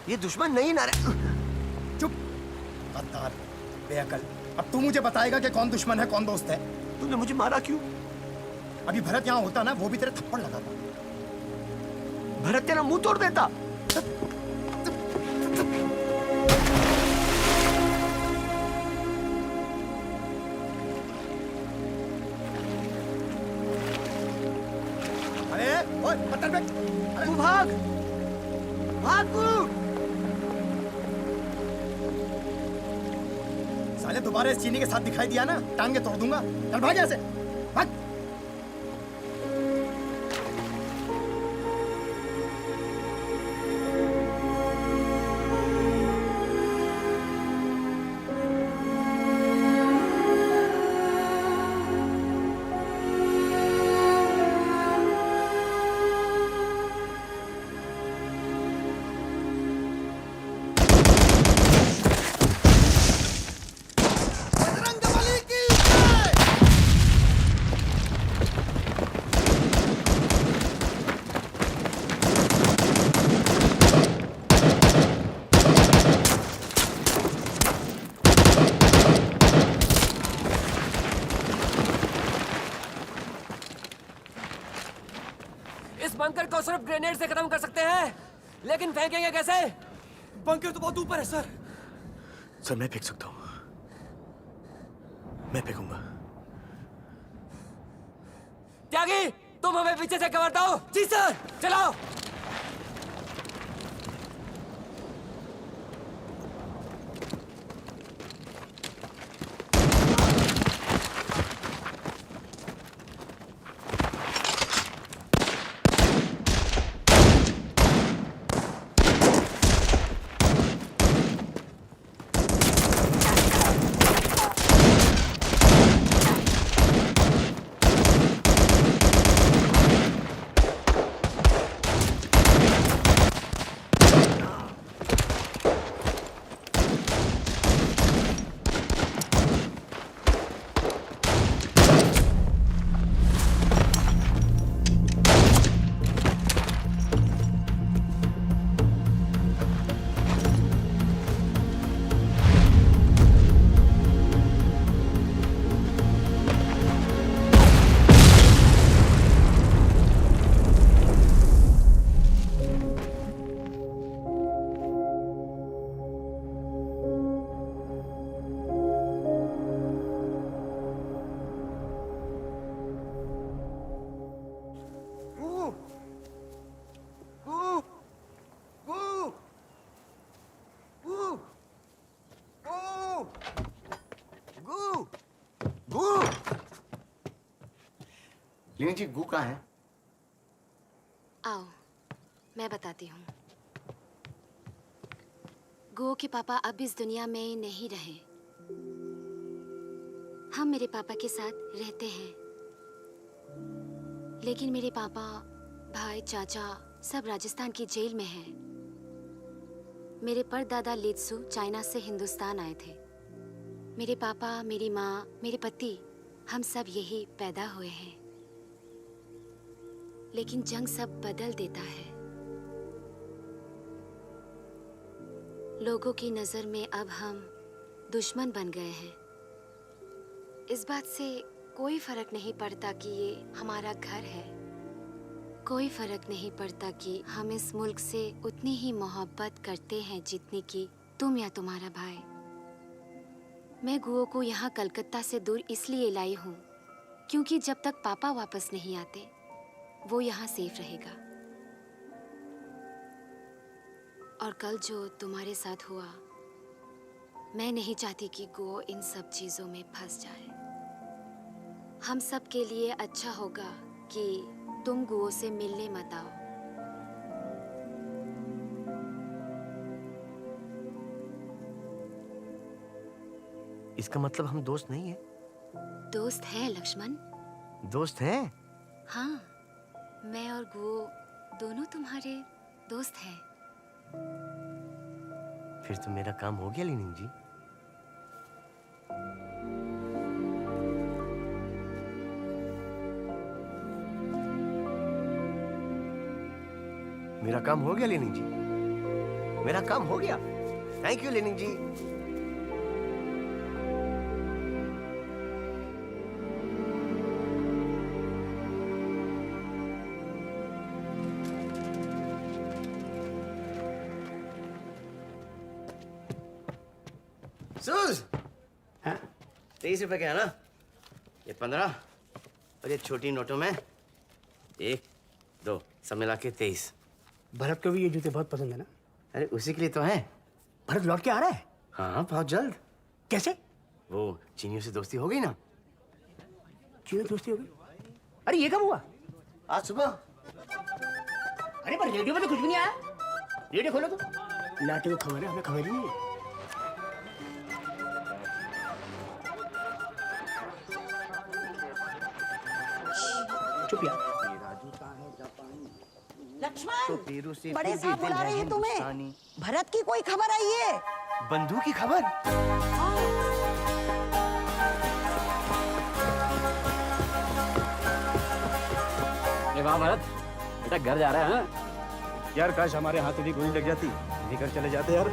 ये दुश्मन नहीं ना रहे। चुप गद्दार, बेअकल। अब तू मुझे बताएगा कि कौन दुश्मन है कौन दोस्त है। तूने मुझे मारा क्यों? अभी भरत यहाँ होता ना, वो भी तेरे थप्पड़ लगाता। भरत तेरा मुंह तोड़ देता। अरे ओए पत्थर पे। तू भाग भाग तू। साले दोबारा इस चीनी के साथ दिखाई दिया ना, टांगे तोड़ दूंगा। चल भाग यहाँ से, भाग। इस बंकर को सिर्फ ग्रेनेड से खत्म कर सकते हैं, लेकिन फेंकेंगे कैसे? बंकर तो बहुत ऊपर है सर। सर मैं फेंक सकता हूँ, मैं फेंकूंगा। त्यागी, तुम हमें पीछे से कवर दो। जी सर, चलाओ। लीनी जी गू कहाँ है? आओ, मैं बताती हूँ। गो के पापा अब इस दुनिया में नहीं रहे। हम मेरे पापा के साथ रहते हैं, लेकिन मेरे पापा, भाई, चाचा सब राजस्थान की जेल में हैं। मेरे परदादा लित्सु चाइना से हिंदुस्तान आए थे। मेरे पापा, मेरी माँ, मेरे पति, हम सब यही पैदा हुए हैं। लेकिन जंग सब बदल देता है। लोगों की नजर में अब हम दुश्मन बन गए हैं। इस बात से कोई फर्क नहीं पड़ता कि ये हमारा घर है। कोई फर्क नहीं पड़ता कि हम इस मुल्क से उतनी ही मोहब्बत करते हैं जितनी कि तुम या तुम्हारा भाई। मैं गुओ को यहाँ कलकत्ता से दूर इसलिए लाई हूँ क्योंकि जब तक पापा वापस नहीं आते वो यहाँ सेफ रहेगा। और कल जो तुम्हारे साथ हुआ, मैं नहीं चाहती कि गो इन सब चीजों में फंस जाए। हम सब के लिए अच्छा होगा कि तुम गुओ से मिलने मत आओ। इसका मतलब हम दोस्त नहीं है? दोस्त हैं लक्ष्मण। दोस्त हैं? हाँ, मैं और गुओ दोनों तुम्हारे दोस्त हैं। फिर तो मेरा काम हो गया लीनिंग जी। मेरा काम हो गया लेनिन जी, मेरा काम हो गया। थैंक यू लेनिन जी। सूज, 23 रुपए के है ना? ये 15 और ये छोटी नोटों में 1, 2 सब मिला के 23। भरत को भी ये जूते बहुत पसंद है ना? अरे उसी के लिए तो है। भरत लौट के आ रहा है? हाँ बहुत जल्द। कैसे? वो चीनियों से दोस्ती हो गई ना। चीनियों से दोस्ती हो गई? अरे ये कब हुआ? आज सुबह। अरे पर रेडियो में तो कुछ भी नहीं आया। रेडियो खोलो तो। लाटे को खबर है, हमें खबर ही नहीं है। चुप यार। लक्ष्मण, बड़े साहब बुला रहे हैं तुम्हें। भरत की कोई खबर आई है? बंधु की खबर? अरे वाह भरत, बेटा घर जा रहा है ना? यार काश हमारे हाथ भी गोली लग जाती, लेकर चले जाते यार।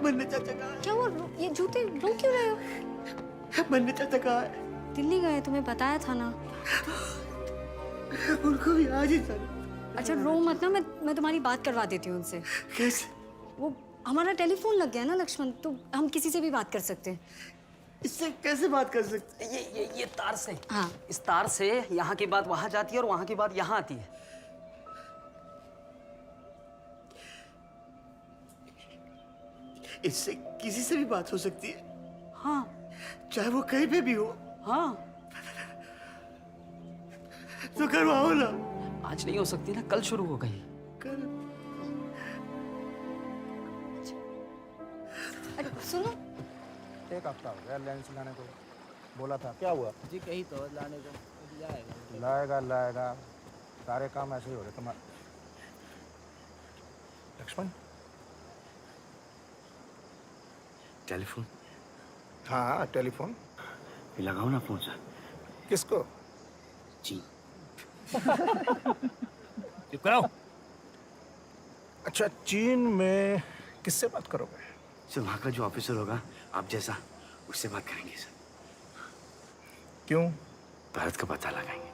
मन्ने चाचा कहाँ है? क्या हुआ? ये जूते रो क्यों रहे हो? मन्ने चाचा कहाँ है? दिल्ली गए, तुम्हें बताया था ना। उनको भी आज ही चल। अच्छा रो मत ना, मैं तुम्हारी बात करवा देती हूँ उनसे। कैसे? वो हमारा टेलीफोन लग गया ना लक्ष्मण, तो हम किसी से भी बात कर सकते हैं। इससे कैसे बात कर सकते? ये तार से। हाँ। इस तार से यहाँ की बात वहाँ जाती है और वहाँ की बात यहाँ आती है। इससे किसी से भी बात हो सकती है? हाँ। चाहे वो कहीं पे भी हो। हाँ। तो करवाओ ना। आज नहीं हो सकती ना, कल शुरू हो गई। कर। सुनो, एक हफ्ता हो गया लेंस लाने को, बोला था। क्या हुआ? जी कहीं तो लाने को लाएगा सारे काम ऐसे ही हो रहे तुम्हारे। लक्ष्मण, टेलीफोन? हाँ टेलीफोन लगाओ ना फोन से। किसको? जी। चुप कराओ। अच्छा, चीन में किससे बात करोगे? सर वहाँ का जो ऑफिसर होगा आप जैसा, उससे बात करेंगे सर। क्यों? भारत का पता लगाएंगे,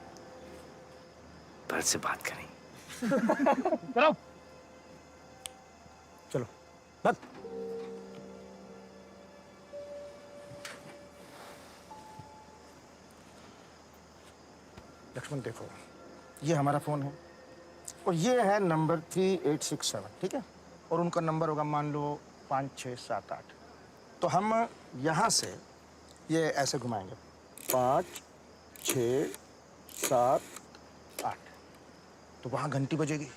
भारत से बात करेंगे। कराओ। चलो बात। लक्ष्मण देखो, ये हमारा फोन है और ये है नंबर 3867, ठीक है? और उनका नंबर होगा मान लो 5 6 7 8। तो हम यहाँ से ये ऐसे घुमाएंगे 5 6 7 8। तो वहाँ घंटी बजेगी,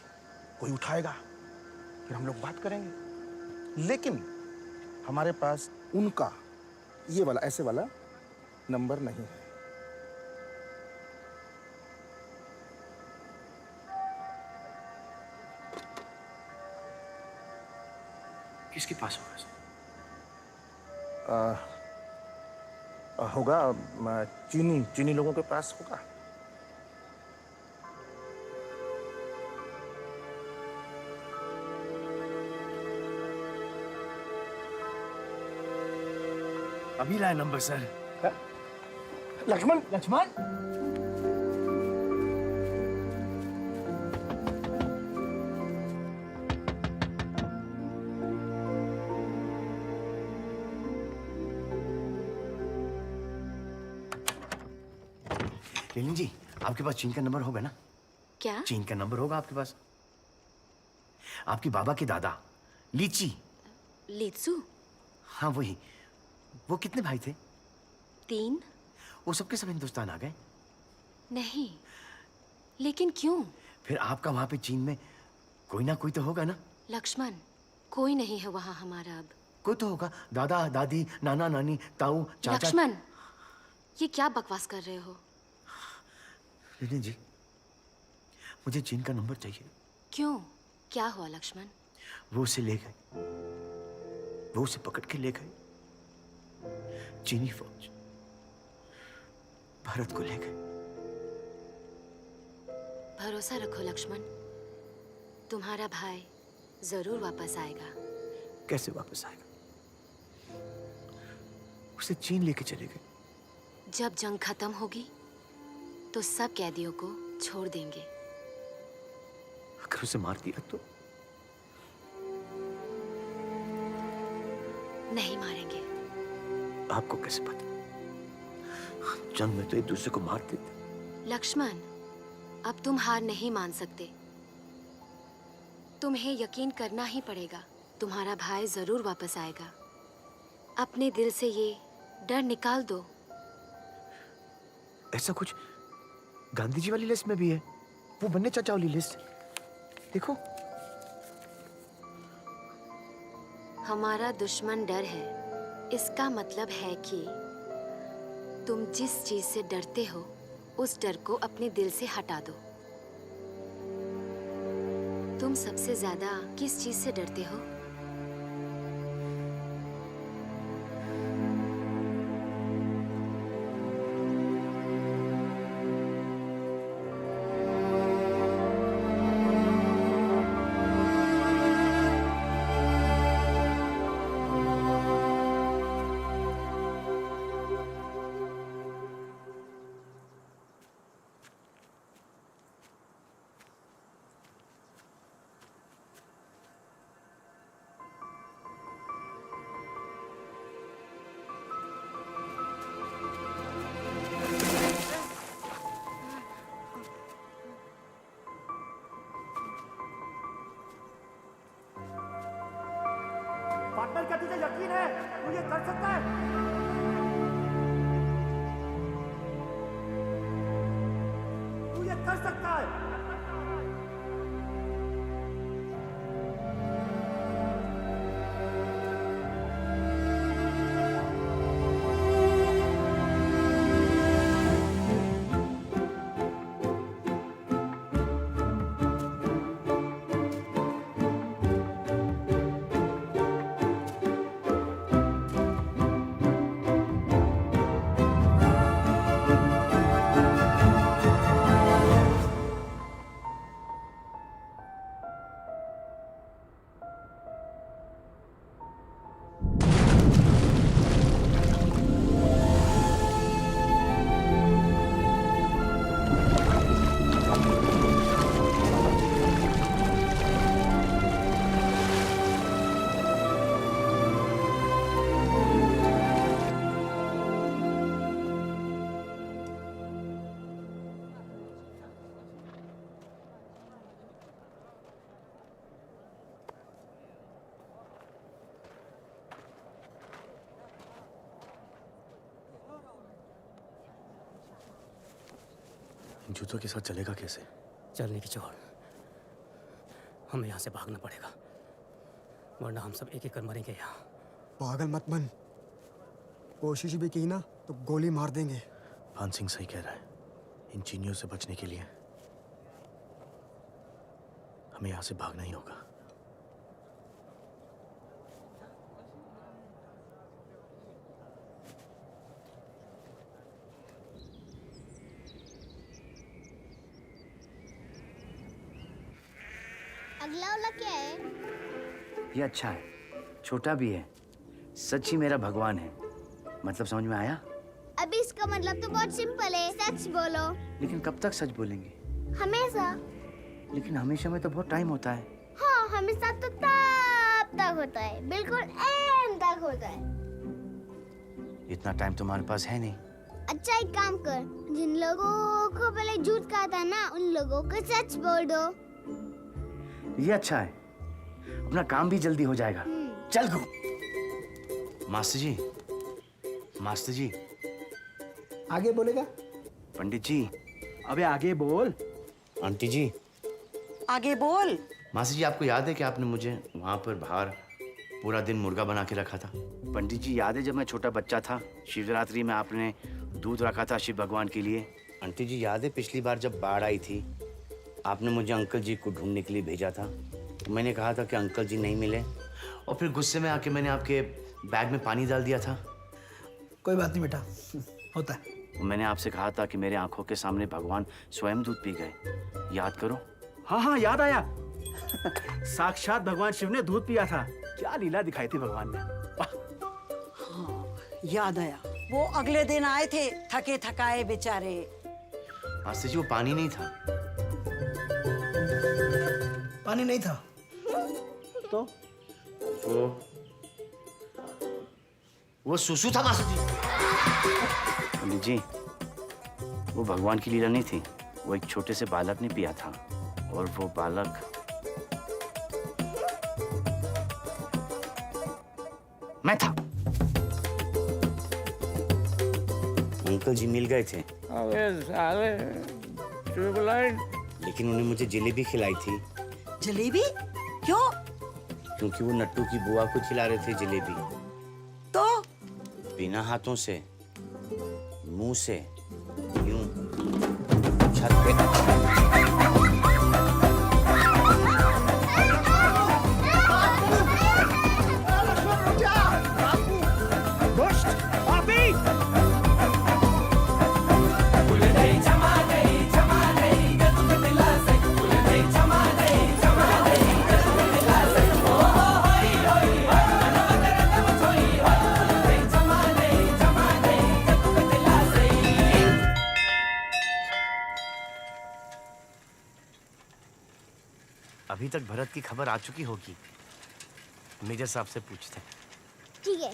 कोई उठाएगा, फिर हम लोग बात करेंगे। लेकिन हमारे पास उनका ये वाला ऐसे वाला नंबर नहीं है। किसके पास होगा सर? होगा चीनी लोगों के पास होगा। अभी लाया नंबर सर। लक्ष्मण लेनिन जी, आपके पास चीन का नंबर होगा ना? क्या? चीन का नंबर होगा आपके पास? आपके बाबा के दादा लीची। लीचू? हाँ वही। वो कितने भाई थे? 3। वो सबके सब हिंदुस्तान आ गए? नहीं, लेकिन क्यों? फिर आपका वहां पे चीन में कोई ना कोई तो होगा ना? लक्ष्मण, कोई नहीं है वहां हमारा अब। कोई तो होगा, दादा दादी नाना नानी ताऊ चाचा। लक्ष्मण, ये क्या बकवास कर रहे हो? लेनिन जी, मुझे चीन का नंबर चाहिए। क्यों? क्या हुआ लक्ष्मण? वो उसे ले गए, वो उसे पकड़ के ले गए। चीनी फौज भारत को ले गए। भरोसा रखो लक्ष्मण, तुम्हारा भाई जरूर वापस आएगा। कैसे वापस आएगा? उसे चीन लेके चले गए। जब जंग खत्म होगी तो सब कैदियों को छोड़ देंगे। अगर उसे मार दिया तो? नहीं मारेंगे। आपको कैसे पता? जंग में तो एक दूसरे को मार देते। लक्ष्मण, अब तुम हार नहीं मान सकते। तुम्हें यकीन करना ही पड़ेगा, तुम्हारा भाई जरूर वापस आएगा। अपने दिल से ये डर निकाल दो। ऐसा कुछ गांधी जी वाली लिस्ट में भी है, वो बन्ने चाचा वाली लिस्ट। देखो, हमारा दुश्मन डर है, इसका मतलब है कि तुम जिस चीज से डरते हो उस डर को अपने दिल से हटा दो। तुम सबसे ज्यादा किस चीज से डरते हो? पार्टनर, क्या तुझे यकीन है तू ये कर सकता है? तू ये कर सकता है? जूतों के साथ चलेगा कैसे? चलने की छोड़, हमें यहाँ से भागना पड़ेगा, वरना हम सब एक एक कर मरेंगे यहाँ। पागल मत बन, कोशिश भी की ना तो गोली मार देंगे। पान सिंह सही कह रहा है, इन चीनियों से बचने के लिए हमें यहाँ से भागना ही होगा। पतला वाला क्या है? ये अच्छा है, छोटा भी है, सच ही मेरा भगवान है। मतलब समझ में आया? अभी इसका मतलब तो बहुत सिंपल है, सच बोलो। लेकिन कब तक सच बोलेंगे? हमेशा। लेकिन हमेशा में तो बहुत टाइम होता है। हाँ, हमेशा तो तब तक होता है, बिल्कुल एंड तक होता है। इतना टाइम तुम्हारे पास है नहीं। अच्छा एक काम कर, जिन लोगों को पहले झूठ कहा था ना, उन लोगों को सच बोल दो। ये अच्छा है, अपना काम भी जल्दी हो जाएगा। चल गो। मास्टर जी, मास्टर जी। आगे बोलेगा? पंडित जी। अबे आगे बोल। आंटी जी। आगे बोल। मास्टर जी, आपको याद है कि आपने मुझे वहाँ पर बाहर पूरा दिन मुर्गा बना के रखा था? पंडित जी, याद है जब मैं छोटा बच्चा था, शिवरात्रि में आपने दूध रखा था शिव भगवान के लिए? आंटी जी, याद है पिछली बार जब बाढ़ आई थी, आपने मुझे अंकल जी को ढूंढने के लिए भेजा था? तो मैंने कहा था कि अंकल जी नहीं मिले, और फिर गुस्से में आके मैंने आपके बैग में पानी डाल दिया था। कोई बात नहीं बेटा, होता है। मैंने आपसे कहा था कि मेरे आंखों के सामने भगवान स्वयं दूध पी गए, याद करो। हाँ हाँ, याद आया। साक्षात भगवान शिव ने दूध पिया था। क्या लीला दिखाई थी भगवान ने। हाँ, याद आया। वो अगले दिन आए थे, थके थकाए बेचारे। मास्टर जी, वो पानी नहीं था। पानी नहीं था तो वो सुसु था मास्टर जी। पंडित जी, वो भगवान की लीला नहीं थी, वो एक छोटे से बालक ने पिया था, और वो बालक मैं था। अंकल जी मिल गए थे। अबे साले ट्यूबलाइट। लेकिन उन्हें मुझे जलेबी खिलाई थी। जलेबी? क्यों? क्योंकि वो नट्टू की बुआ को खिला रहे थे जलेबी। तो? बिना हाथों से, मुंह से, यूं छत पे। अभी तक भरत की खबर आ चुकी होगी। मेजर साहब से पूछते हैं। ठीक है।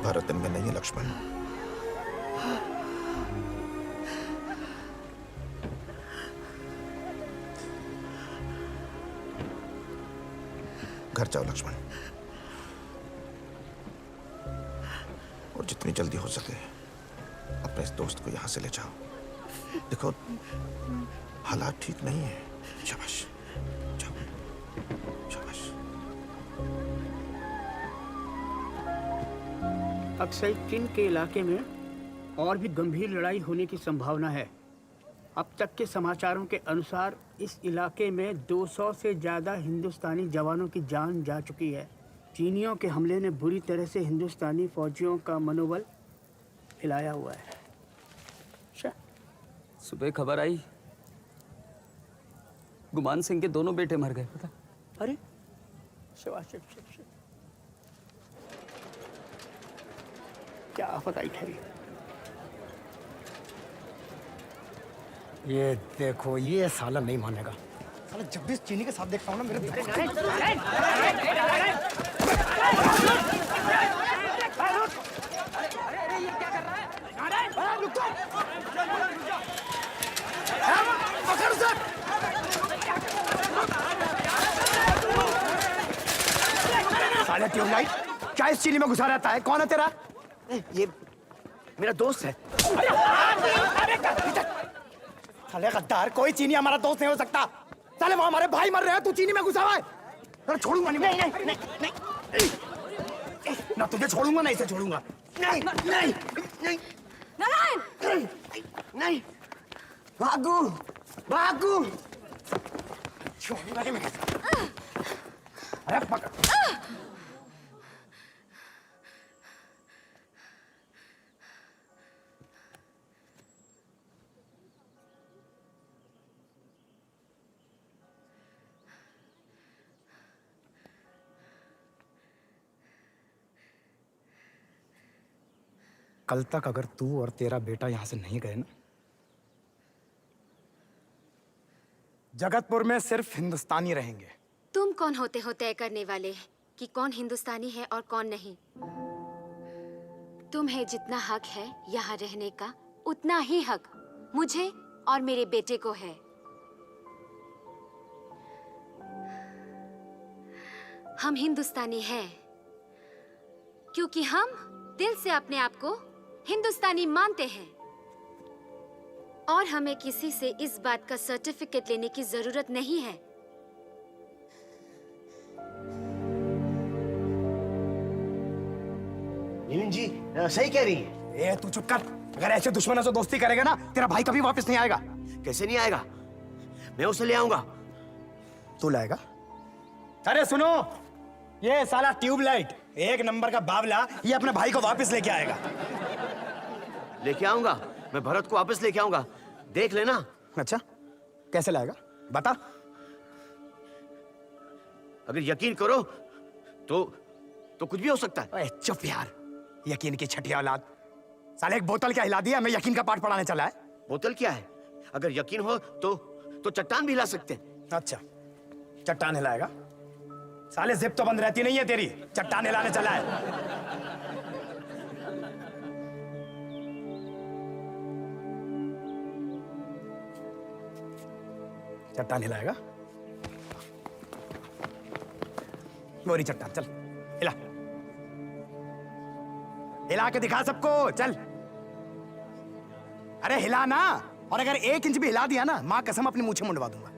भारत दिन में नहीं है लक्ष्मण। घर जाओ लक्ष्मण, और जितनी जल्दी हो सके अपने इस दोस्त को यहां से ले जाओ। देखो हालात ठीक नहीं है। शाबाश, जाओ, शाबाश। अक्सर चीन के इलाके में और भी गंभीर लड़ाई होने की संभावना है। अब तक के समाचारों के अनुसार इस इलाके में 200 से ज़्यादा हिंदुस्तानी जवानों की जान जा चुकी है। चीनियों के हमले ने बुरी तरह से हिंदुस्तानी फौजियों का मनोबल हिलाया हुआ है। सुबह खबर आई, गुमान सिंह के दोनों बेटे मर गए। पता? अरे शिव। क्या आफत आई ठहरी। ये देखो, ये साला नहीं मानेगा। साला जब भी इस चीनी के साथ देखता हूँ ना मेरे साले ट्यूबलाइट क्या इस चीनी में घुसा रहता है? कौन है तेरा? ये मेरा दोस्त है। साले गद्दार, कोई चीनी हमारा दोस्त नहीं हो सकता। साले वो हमारे भाई मर रहे हैं, तू चीनी में घुसा हुआ है। अरे छोड़ूंगा नहीं। ना तुझे छोड़ूंगा ना इसे छोड़ूंगा। नहीं। भागू छोड़ूंगा नहीं मैं। अरे पकड़। कल तक अगर तू और तेरा बेटा यहां से नहीं गए ना, जगतपुर में सिर्फ हिंदुस्तानी रहेंगे। तुम कौन होते हो तय करने वाले कि कौन हिंदुस्तानी है और कौन नहीं? तुम्हें जितना हक है यहाँ रहने का, उतना ही हक मुझे और मेरे बेटे को है। हम हिंदुस्तानी हैं क्योंकि हम दिल से अपने आप को हिंदुस्तानी मानते हैं और हमें किसी से इस बात का सर्टिफिकेट लेने की जरूरत नहीं है। नीलिम जी सही कह रही है। ए तू चुप कर। अगर ऐसे दुश्मनों से दोस्ती करेगा ना, तेरा भाई कभी वापस नहीं आएगा। कैसे नहीं आएगा? मैं उसे ले आऊंगा। तू लाएगा? अरे सुनो, ये साला ट्यूबलाइट एक नंबर का बावला, ये अपने भाई को वापस लेके आएगा। लेके आऊंगा, मैं भरत को वापस लेके आऊंगा, देख लेना। अच्छा, कैसे लाएगा बता। अगर यकीन करो तो कुछ भी हो सकता है। चुप यार, यकीन की छठी औलाद। साले एक बोतल क्या हिला दिया, मैं यकीन का पाठ पढ़ाने चला है। बोतल क्या है? अगर यकीन हो तो चट्टान भी हिला सकते हैं। अच्छा, चट्टान हिलाएगा? साले जिप तो बंद रहती नहीं है तेरी, चट्टान हिलाने चला है। चट्टान हिलाएगा? गोरी चट्टान, चल हिला, हिला के दिखा सबको, चल। अरे हिला ना, और अगर 1 इंच भी हिला दिया ना, मां कसम अपनी मूंछें मुंडवा दूंगा।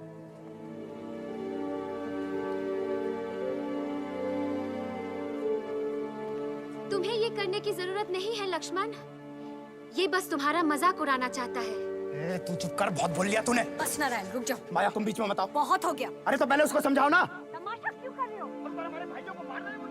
तुम्हें ये करने की जरूरत नहीं है लक्ष्मण, ये बस तुम्हारा मजाक उड़ाना चाहता है। तू चुप कर, बहुत बोल लिया तूने। बस नारायण रुक जाओ। माया तुम बीच में मत आओ। बहुत हो गया। अरे तो पहले उसको समझाओ ना। तमाशा क्यों कर रहे हो? हमारे भाइयों को मार रहे हो।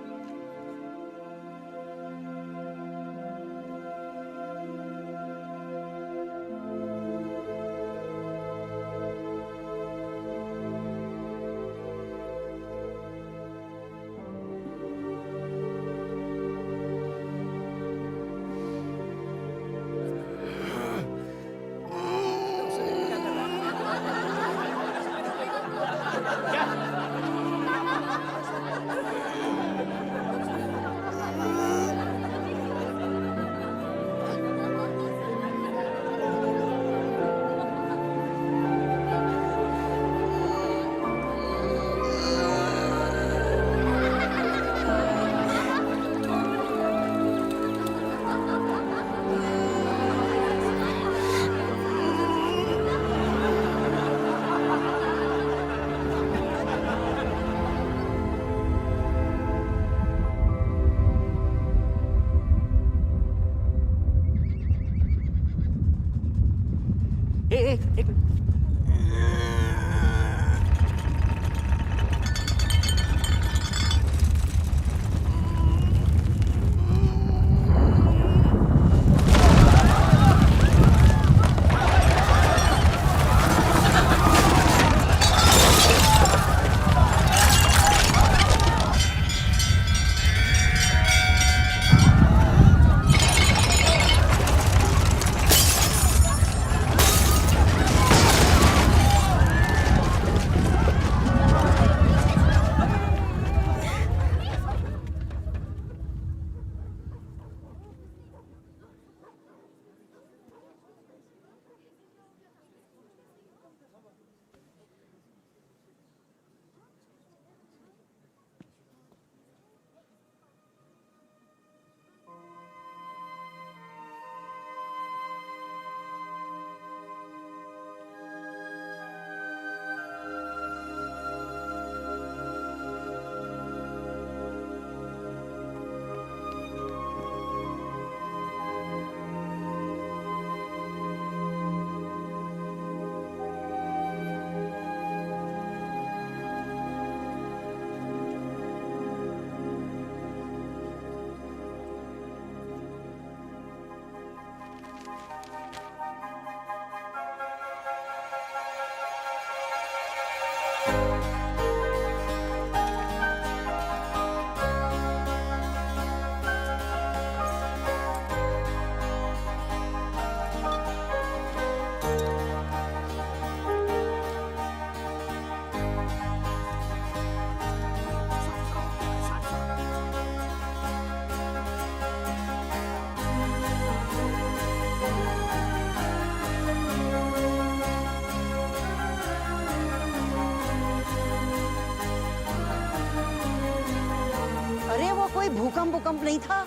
कोई भूकंप नहीं था,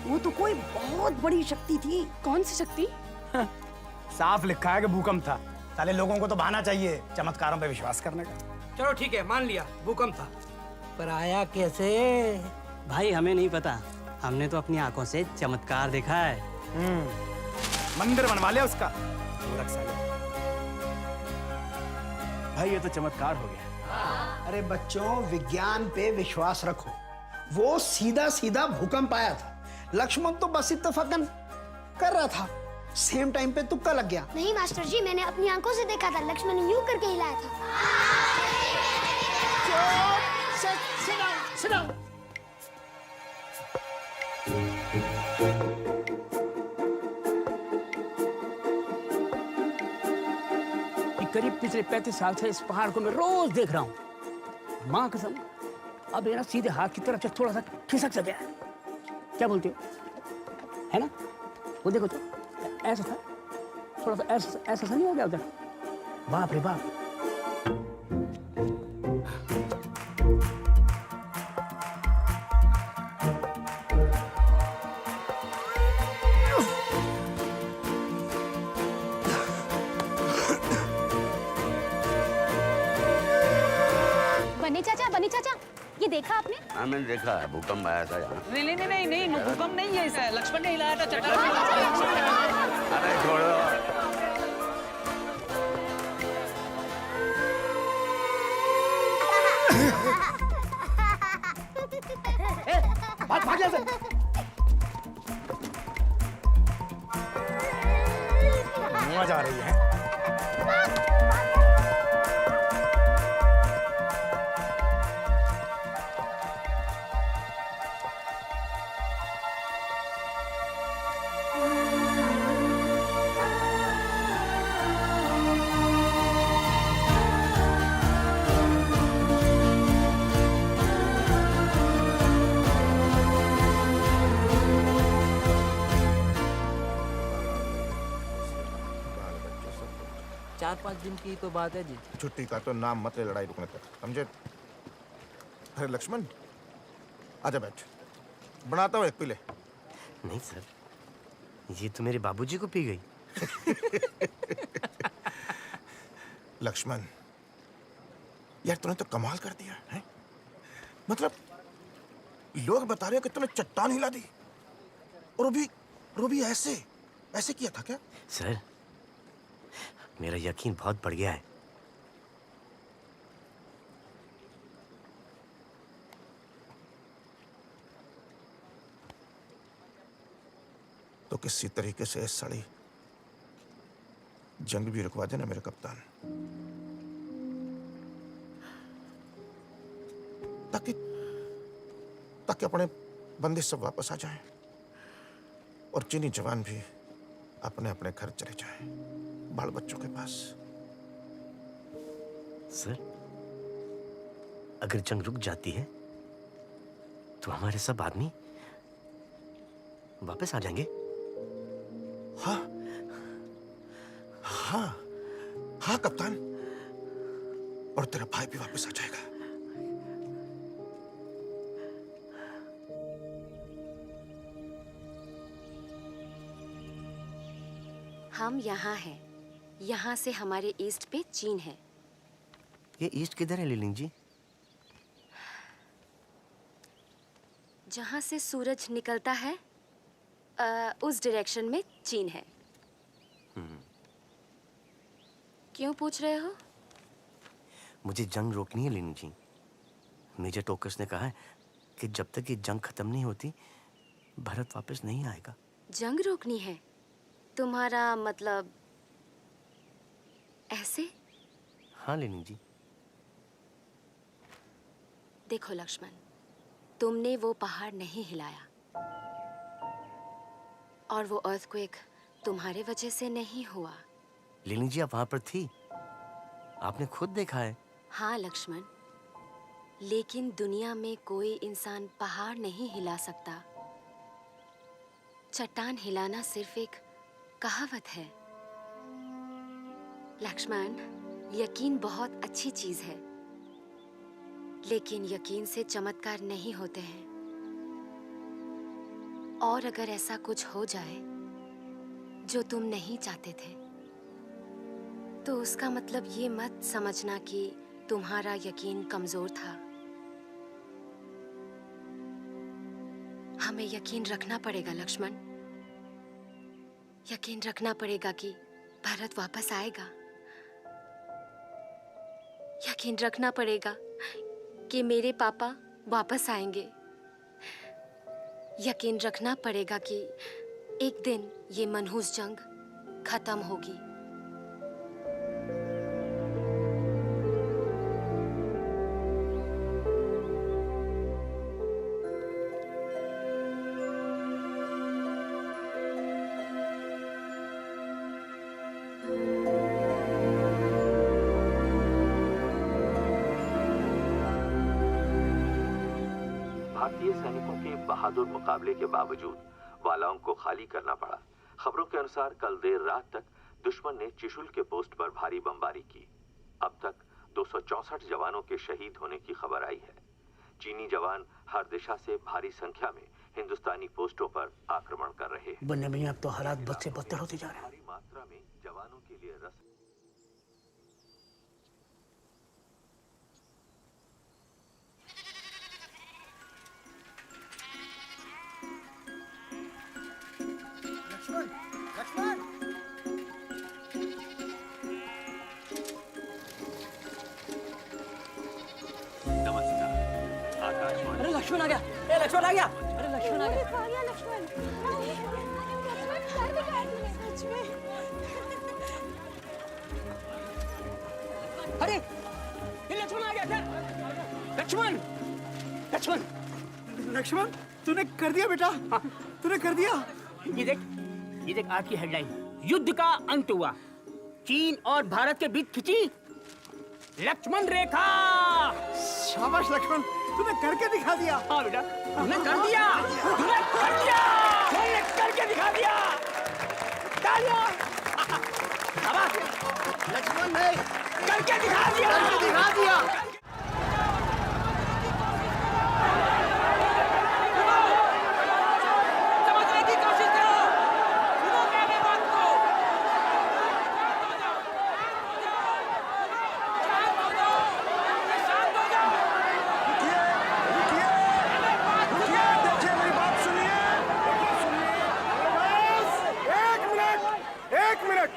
वो तो कोई बहुत बड़ी शक्ति थी। कौन सी शक्ति? साफ लिखा है कि भूकंप था। साले लोगों को तो बहाना चाहिए चमत्कारों पे विश्वास करने का। चलो ठीक है, मान लिया भूकंप था, पर आया कैसे? भाई हमें नहीं पता, हमने तो अपनी आंखों से चमत्कार देखा है। मंदिर बनवा लिया उसका मूर्ख साले। भाई ये तो चमत्कार हो गया। अरे बच्चों, विज्ञान पे विश्वास रखो। वो सीधा सीधा भूकंप आया था, लक्ष्मण तो बस इत्तेफाकन कर रहा था, सेम टाइम पे तुक्का लग गया। नहीं मास्टर जी, मैंने अपनी आंखों से देखा था, लक्ष्मण ने यूं करके हिलाया था। Sit down. करीब पिछले 35 साल से इस पहाड़ को मैं रोज देख रहा हूँ। माँ कसम, अब मेरा सीधे हाथ की तरफ से थोड़ा सा खिसक सा गया है। क्या बोलते हो? है ना? वो देखो तो ऐसा था, थोड़ा सा ऐसा नहीं हो गया उधर? बाप रे बाप। बनी चाचा, ये देखा आपने? हाँ मैंने देखा है, भूकंप आया था यहाँ। नहीं, भूकंप नहीं है, ऐसा लक्ष्मण ने हिलाया था चट्टान। अरे छोड़ो। भाग यहाँ से। मजा आ रही है। चार 5 दिन की तो बात है जी। छुट्टी का तो नाम मत ले लड़ाई रुकने तक, समझे? अरे लक्ष्मण, आजा बैठ, बनाता हूँ एक पी ले। नहीं सर, ये तो मेरे बाबूजी को पी गई। लक्ष्मण, यार तूने तो कमाल कर दिया है। मतलब लोग बता रहे हो कि तूने चट्टान हिला दी, और वो भी ऐसे किया था क्या? सर, मेरा यकीन बहुत बढ़ गया है। तो किसी तरीके से इस साड़ी जंग भी रुकवा देना मेरे कप्तान, ताकि अपने बंदिश सब वापस आ जाएं और चीनी जवान भी अपने अपने घर चले जाएं, बाल बच्चों के पास। सर, अगर जंग रुक जाती है तो हमारे सब आदमी वापस आ जाएंगे। हाँ कप्तान, और तेरा भाई भी वापस आ जाएगा। हम यहाँ हैं। यहाँ से हमारे ईस्ट पे चीन है। ये ईस्ट किधर है लीलिंग जी? जहाँ से सूरज निकलता है उस डायरेक्शन में चीन है। क्यों पूछ रहे हो? मुझे जंग रोकनी है लीलिंग जी। मेजर टोकस ने कहा है कि जब तक ये जंग खत्म नहीं होती भारत वापस नहीं आएगा। जंग रोकनी है? तुम्हारा मतलब ऐसे? हाँ लीलिंग जी। देखो लक्ष्मण, तुमने वो पहाड़ नहीं हिलाया और वो अर्थक्वेक तुम्हारे वजह से नहीं हुआ। लीलिंग जी, आप वहां पर थी, आपने खुद देखा है। हाँ लक्ष्मण, लेकिन दुनिया में कोई इंसान पहाड़ नहीं हिला सकता। चट्टान हिलाना सिर्फ एक कहावत है। लक्ष्मण, यकीन बहुत अच्छी चीज है, लेकिन यकीन से चमत्कार नहीं होते हैं। और अगर ऐसा कुछ हो जाए जो तुम नहीं चाहते थे, तो उसका मतलब ये मत समझना कि तुम्हारा यकीन कमजोर था। हमें यकीन रखना पड़ेगा लक्ष्मण, यकीन रखना पड़ेगा कि भरत वापस आएगा। यकीन रखना पड़ेगा कि मेरे पापा वापस आएंगे। यकीन रखना पड़ेगा कि एक दिन ये मनहूस जंग खत्म होगी। भारतीय सैनिकों के बहादुर मुकाबले के बावजूद वालाओं को खाली करना पड़ा। खबरों के अनुसार कल देर रात तक दुश्मन ने चिशुल के पोस्ट पर भारी बमबारी की। अब तक 264 जवानों के शहीद होने की खबर आई है। चीनी जवान हर दिशा से भारी संख्या में हिंदुस्तानी पोस्टों पर आक्रमण कर रहे हैं। बनने में अब तो हालात बद से बदतर होते जा रहे हैं। भारी मात्रा में जवानों के लिए रस लक्ष्मण, लक्ष्मण! अरे लक्ष्मण आ गया! ए लक्ष्मण आ गया! अरे लक्ष्मण आ गया! अरे ये लक्ष्मण आ गया क्या? लक्ष्मण! लक्ष्मण! लक्ष्मण, तूने कर दिया बेटा, तूने कर दिया। ये देख आज की हेडलाइन, युद्ध का अंत हुआ, चीन और भारत के बीच खिंची लक्ष्मण रेखा। शाबाश लक्ष्मण, तूने करके दिखा दिया। हाँ बेटा, तूने कर दिया, तूने कर दिया, तूने करके दिखा दिया। तालियां! शाबाश लक्ष्मण ने करके दिखा दिया, करके दिखा दिया। समझने की कोशिश करो, सुनो मेरी बात को। शांत हो जाओ, शांत हो जाओ। रुकिए, देखिए मेरी बात सुनिए। एक मिनट।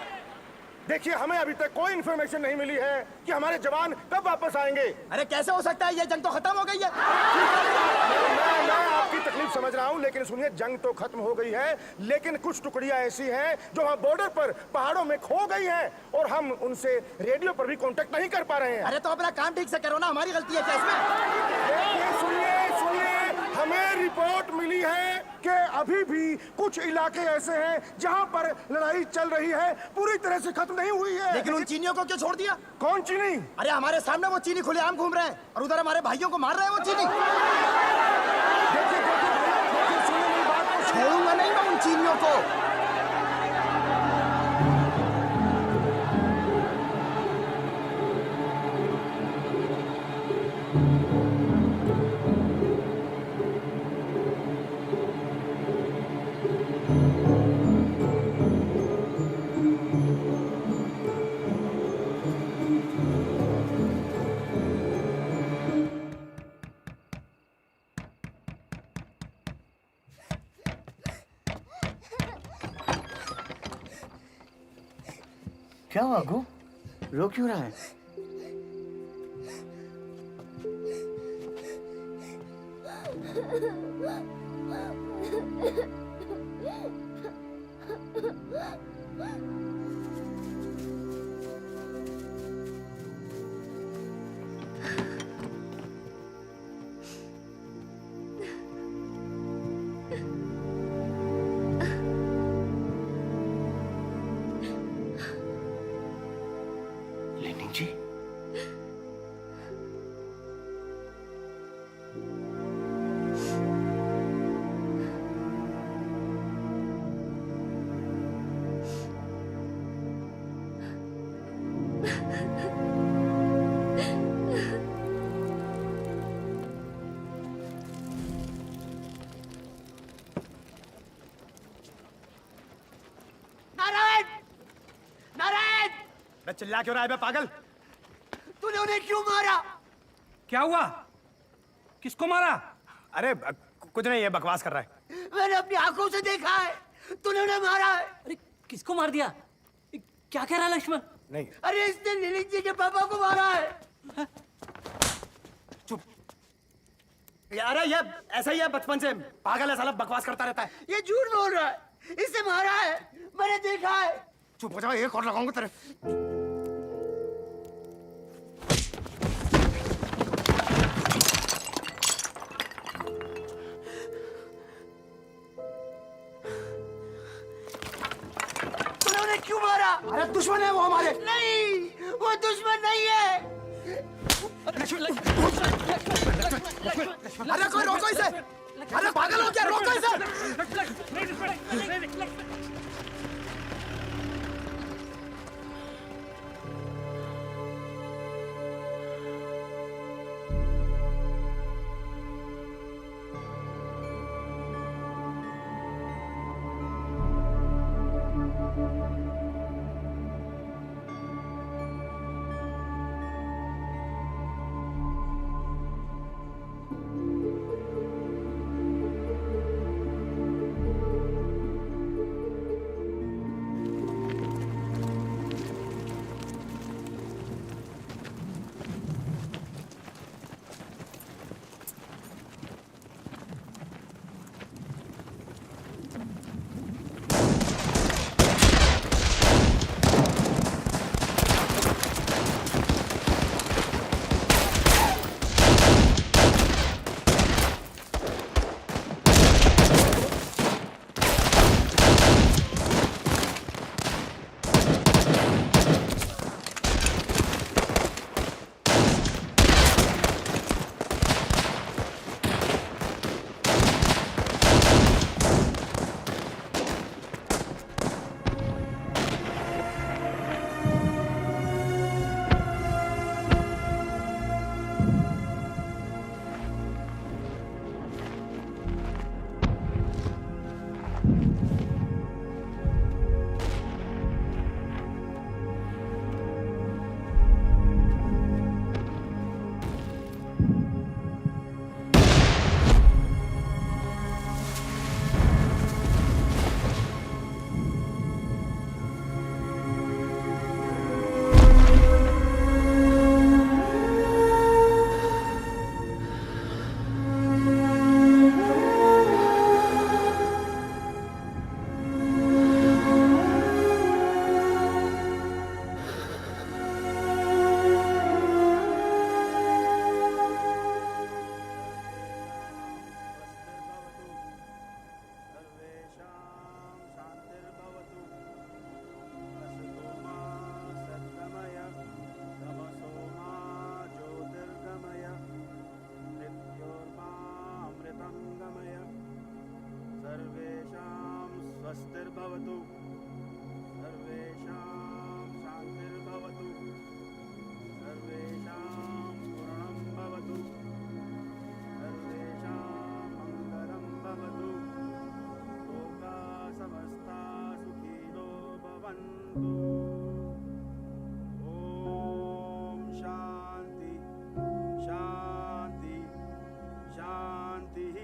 देखिए, हमें अभी तक कोई इन्फॉर्मेशन नहीं मिली है कि हमारे जवान कब वापस आएंगे। अरे कैसे हो सकता है? ये जंग तो खत्म हो गई है। मैं आपकी तकलीफ समझ रहा हूँ, लेकिन सुनिए, जंग तो खत्म हो गई है, लेकिन कुछ टुकड़ियां ऐसी हैं जो वहाँ बॉर्डर पर पहाड़ों में खो गई हैं और हम उनसे रेडियो पर भी कांटेक्ट नहीं कर पा रहे हैं। अरे तो अपना काम ठीक से करो ना, हमारी गलती है क्या इसमें? देखिए, सुनिए, हमें रिपोर्ट मिली है कि अभी भी कुछ इलाके ऐसे हैं जहाँ पर लड़ाई चल रही है, पूरी तरह से खत्म नहीं हुई है। लेकिन उन चीनियों को क्यों छोड़ दिया? कौन चीनी? अरे हमारे सामने वो चीनी खुलेआम घूम रहे हैं और उधर हमारे भाइयों को मार रहे हैं वो चीनी। देखिए, सुनिए मेरी बात को। छोड़ूंगा नहीं मैं उन चीनियों को। क्या हुआ गो? रो क्यों रहा है? लेनी जी, चिल्ला क्यों रहा है बे पागल? तूने उन्हें क्यों मारा? क्या हुआ? किसको मारा? अरे कुछ नहीं, ये बकवास कर रहा है। मैंने अपनी आंखों से देखा है, तूने उन्हें मारा है। अरे किसको मार दिया? क्या कह रहा है लक्ष्मण? नहीं, अरे इसने ललित जी के पापा को मारा है। अरे ये ऐसा ही है, बचपन से पागल है साला, बकवास करता रहता है। ये झूठ बोल रहा है, इससे मारा है, मैंने देखा है। चुप हो जाओ, एक और लगाऊंगा तेरे। तूने उन्हें क्यों मारा? अरे दुश्मन है वो हमारे। नहीं, वो दुश्मन नहीं है। अरे कोई रोको इसे! अरे पागल हो क्या? रोको इसे! स्वस्तिर्भवतु सर्वेषां शान्तिर्भवतु सर्वेषां पूर्णं भवतु सर्वेषां मङ्गलं भवतु लोकाः समस्ताः सुखिनो भवन्तु ॐ शान्ति शान्ति शान्तिः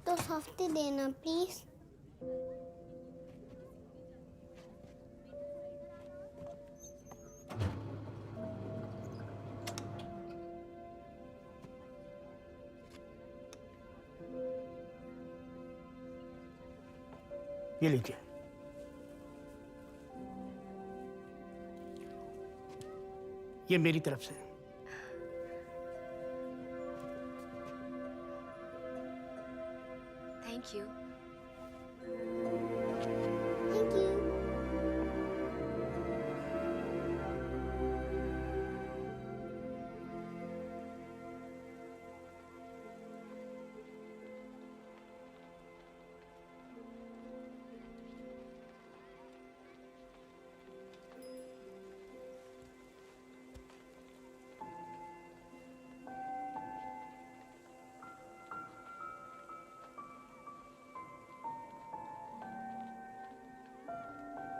तो सॉफ्टी देना प्लीज। ये लीजिए। ये मेरी तरफ से। Thank you. Thank you.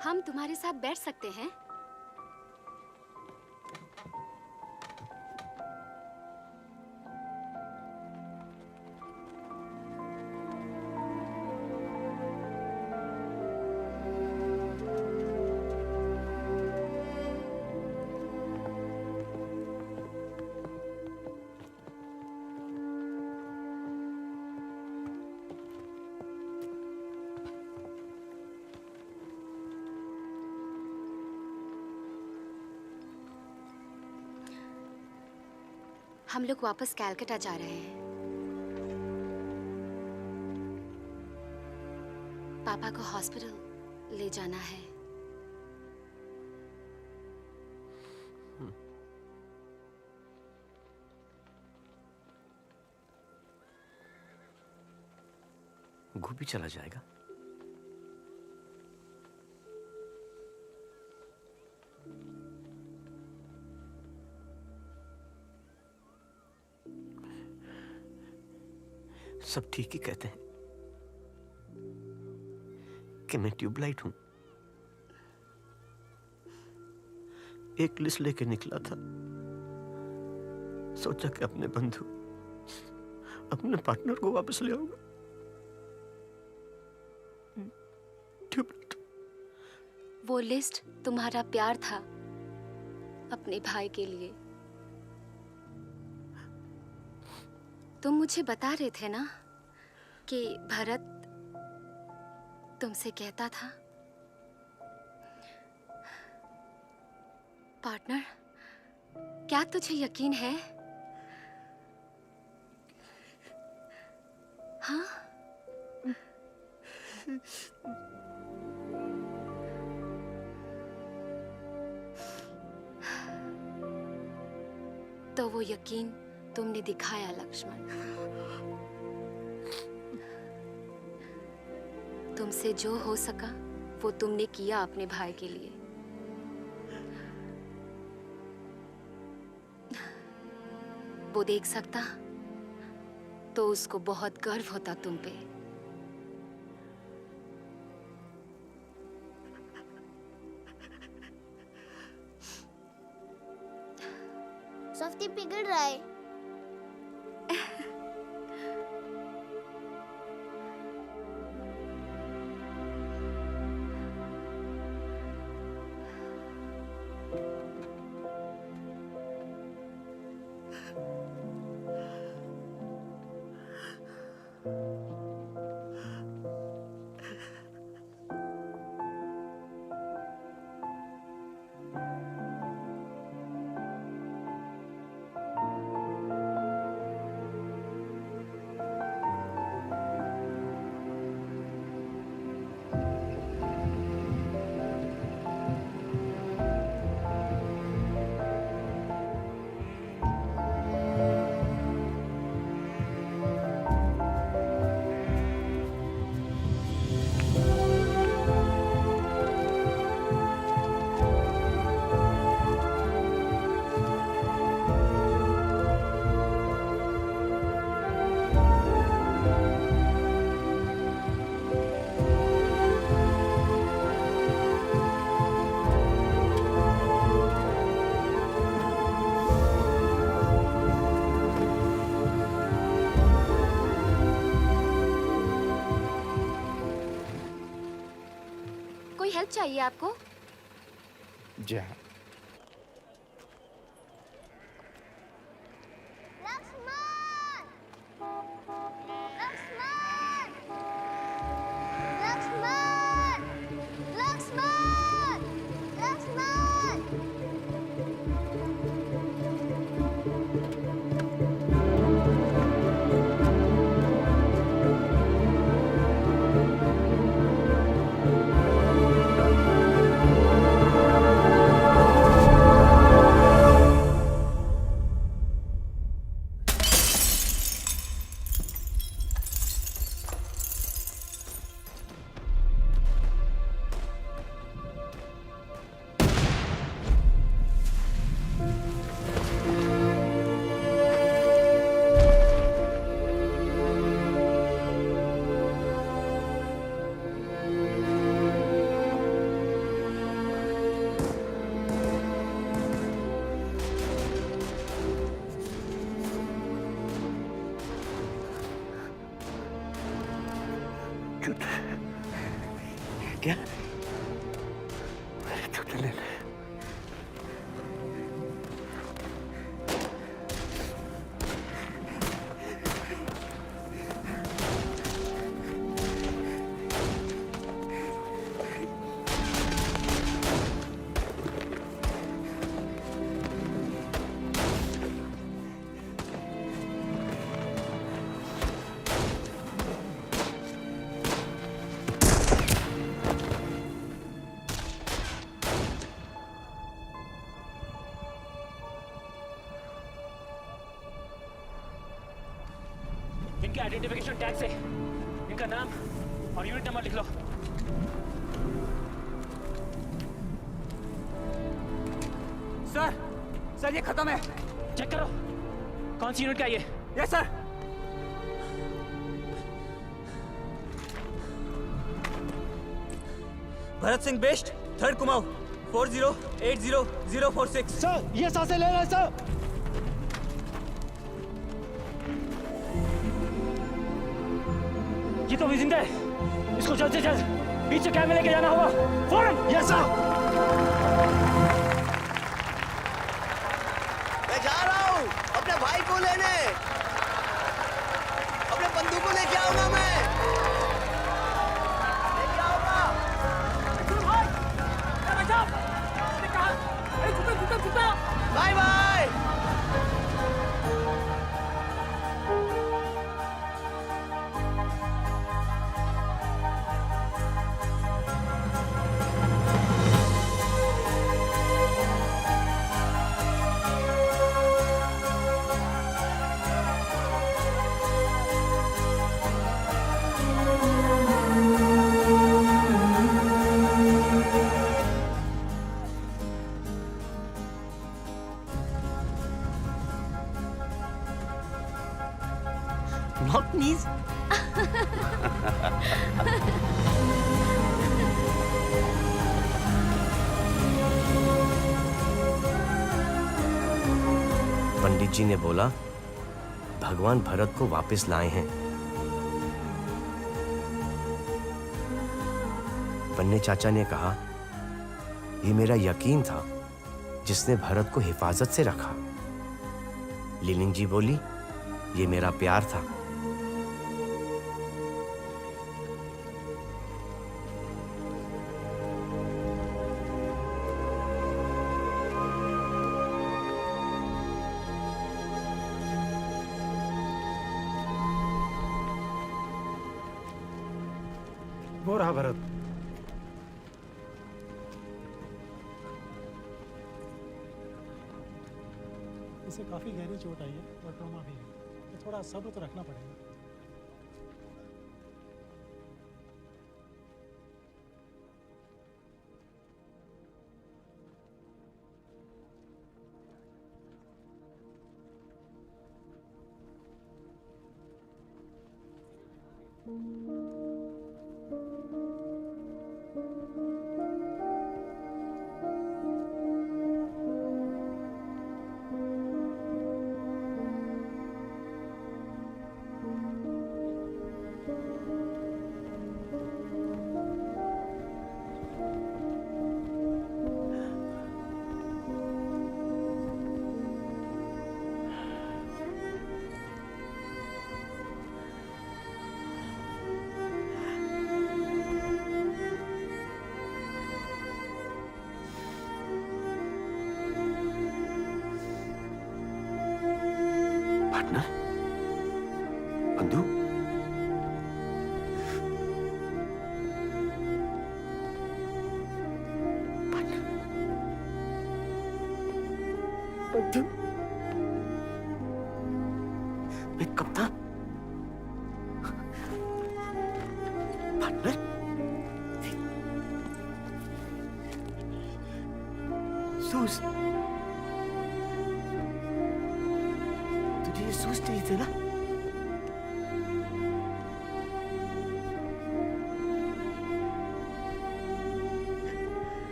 हम तुम्हारे साथ बैठ सकते हैं? हम लोग वापस कैलकटा जा रहे हैं। पापा को हॉस्पिटल ले जाना है। गोपी चला जाएगा? सब ठीक ही कहते हैं कि मैं ट्यूबलाइट हूं। एक लिस्ट लेके निकला था, सोचा कि अपने बंधु, अपने पार्टनर को वापस ले आऊंगा। ट्यूबलाइट। वो लिस्ट तुम्हारा प्यार था अपने भाई के लिए। तुम मुझे बता रहे थे ना कि भरत तुमसे कहता था, पार्टनर, क्या तुझे यकीन है? हाँ? तो वो यकीन तुमने दिखाया लक्ष्मण। तुमसे जो हो सका वो तुमने किया अपने भाई के लिए। वो देख सकता तो उसको बहुत गर्व होता तुम पे। सॉफ्टी पिघल रहा है। कोई हेल्प चाहिए आपको? जी हाँ। क्या? जूते ले ले। इनके आइडेंटिफिकेशन टैग से इनका नाम और यूनिट नंबर लिख लो। सर ये खत्म है। चेक करो कौन सी यूनिट का ये। Yes sir. Bharat Singh best, 3rd Kumaon, 4080046। Sir ये सांसें ले रहे हैं सर। ये तो अभी जिंदा है, इसको जल्द से जल्द बीच से कैब में लेके जाना होगा। फौरन। Yes sir. मैं जा रहा हूँ अपने भाई को लेने, अपने बंधु को लेके आऊंगा मैं। लेके आऊंगा। Bye bye. Knock knees? Pandit ji ने बोला भगवान भरत को वापस लाए हैं। पन्ने चाचा ने कहा ये मेरा यकीन था जिसने भरत को हिफाजत से रखा। लिलिंग जी बोली ये मेरा प्यार था। वो रहा भरत। इसे काफी गहरी चोट आई है और ट्रॉमा भी है, तो थोड़ा सब्र तो रखना पड़ेगा। बंधु बंधु मैं कप्तान पार्टनर सूज तुझे ये सूज चाहिए थे ना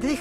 देख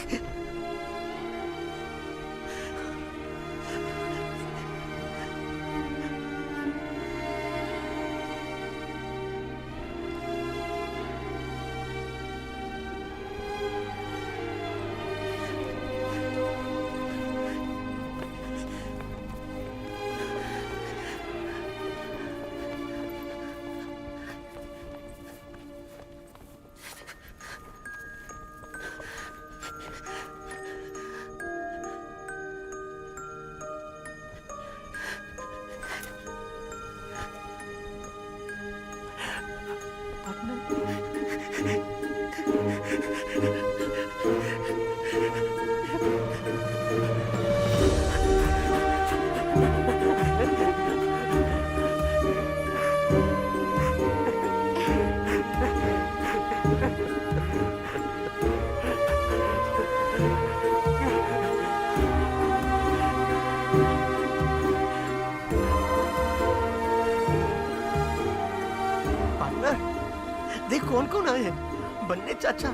देख कौन कौन आए हैं बन्ने चाचा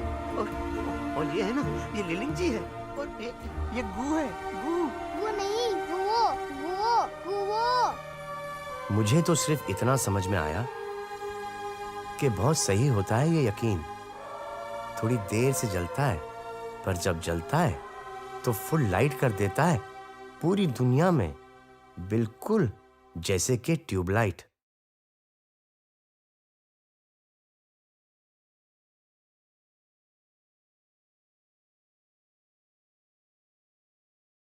और ये है ना ये लिलिंग जी है और ये गू है गु नहीं गुवो मुझे तो सिर्फ इतना समझ में आया कि बहुत सही होता है ये यकीन। थोड़ी देर से जलता है पर जब जलता है तो फुल लाइट कर देता है पूरी दुनिया में, बिल्कुल जैसे कि ट्यूबलाइट।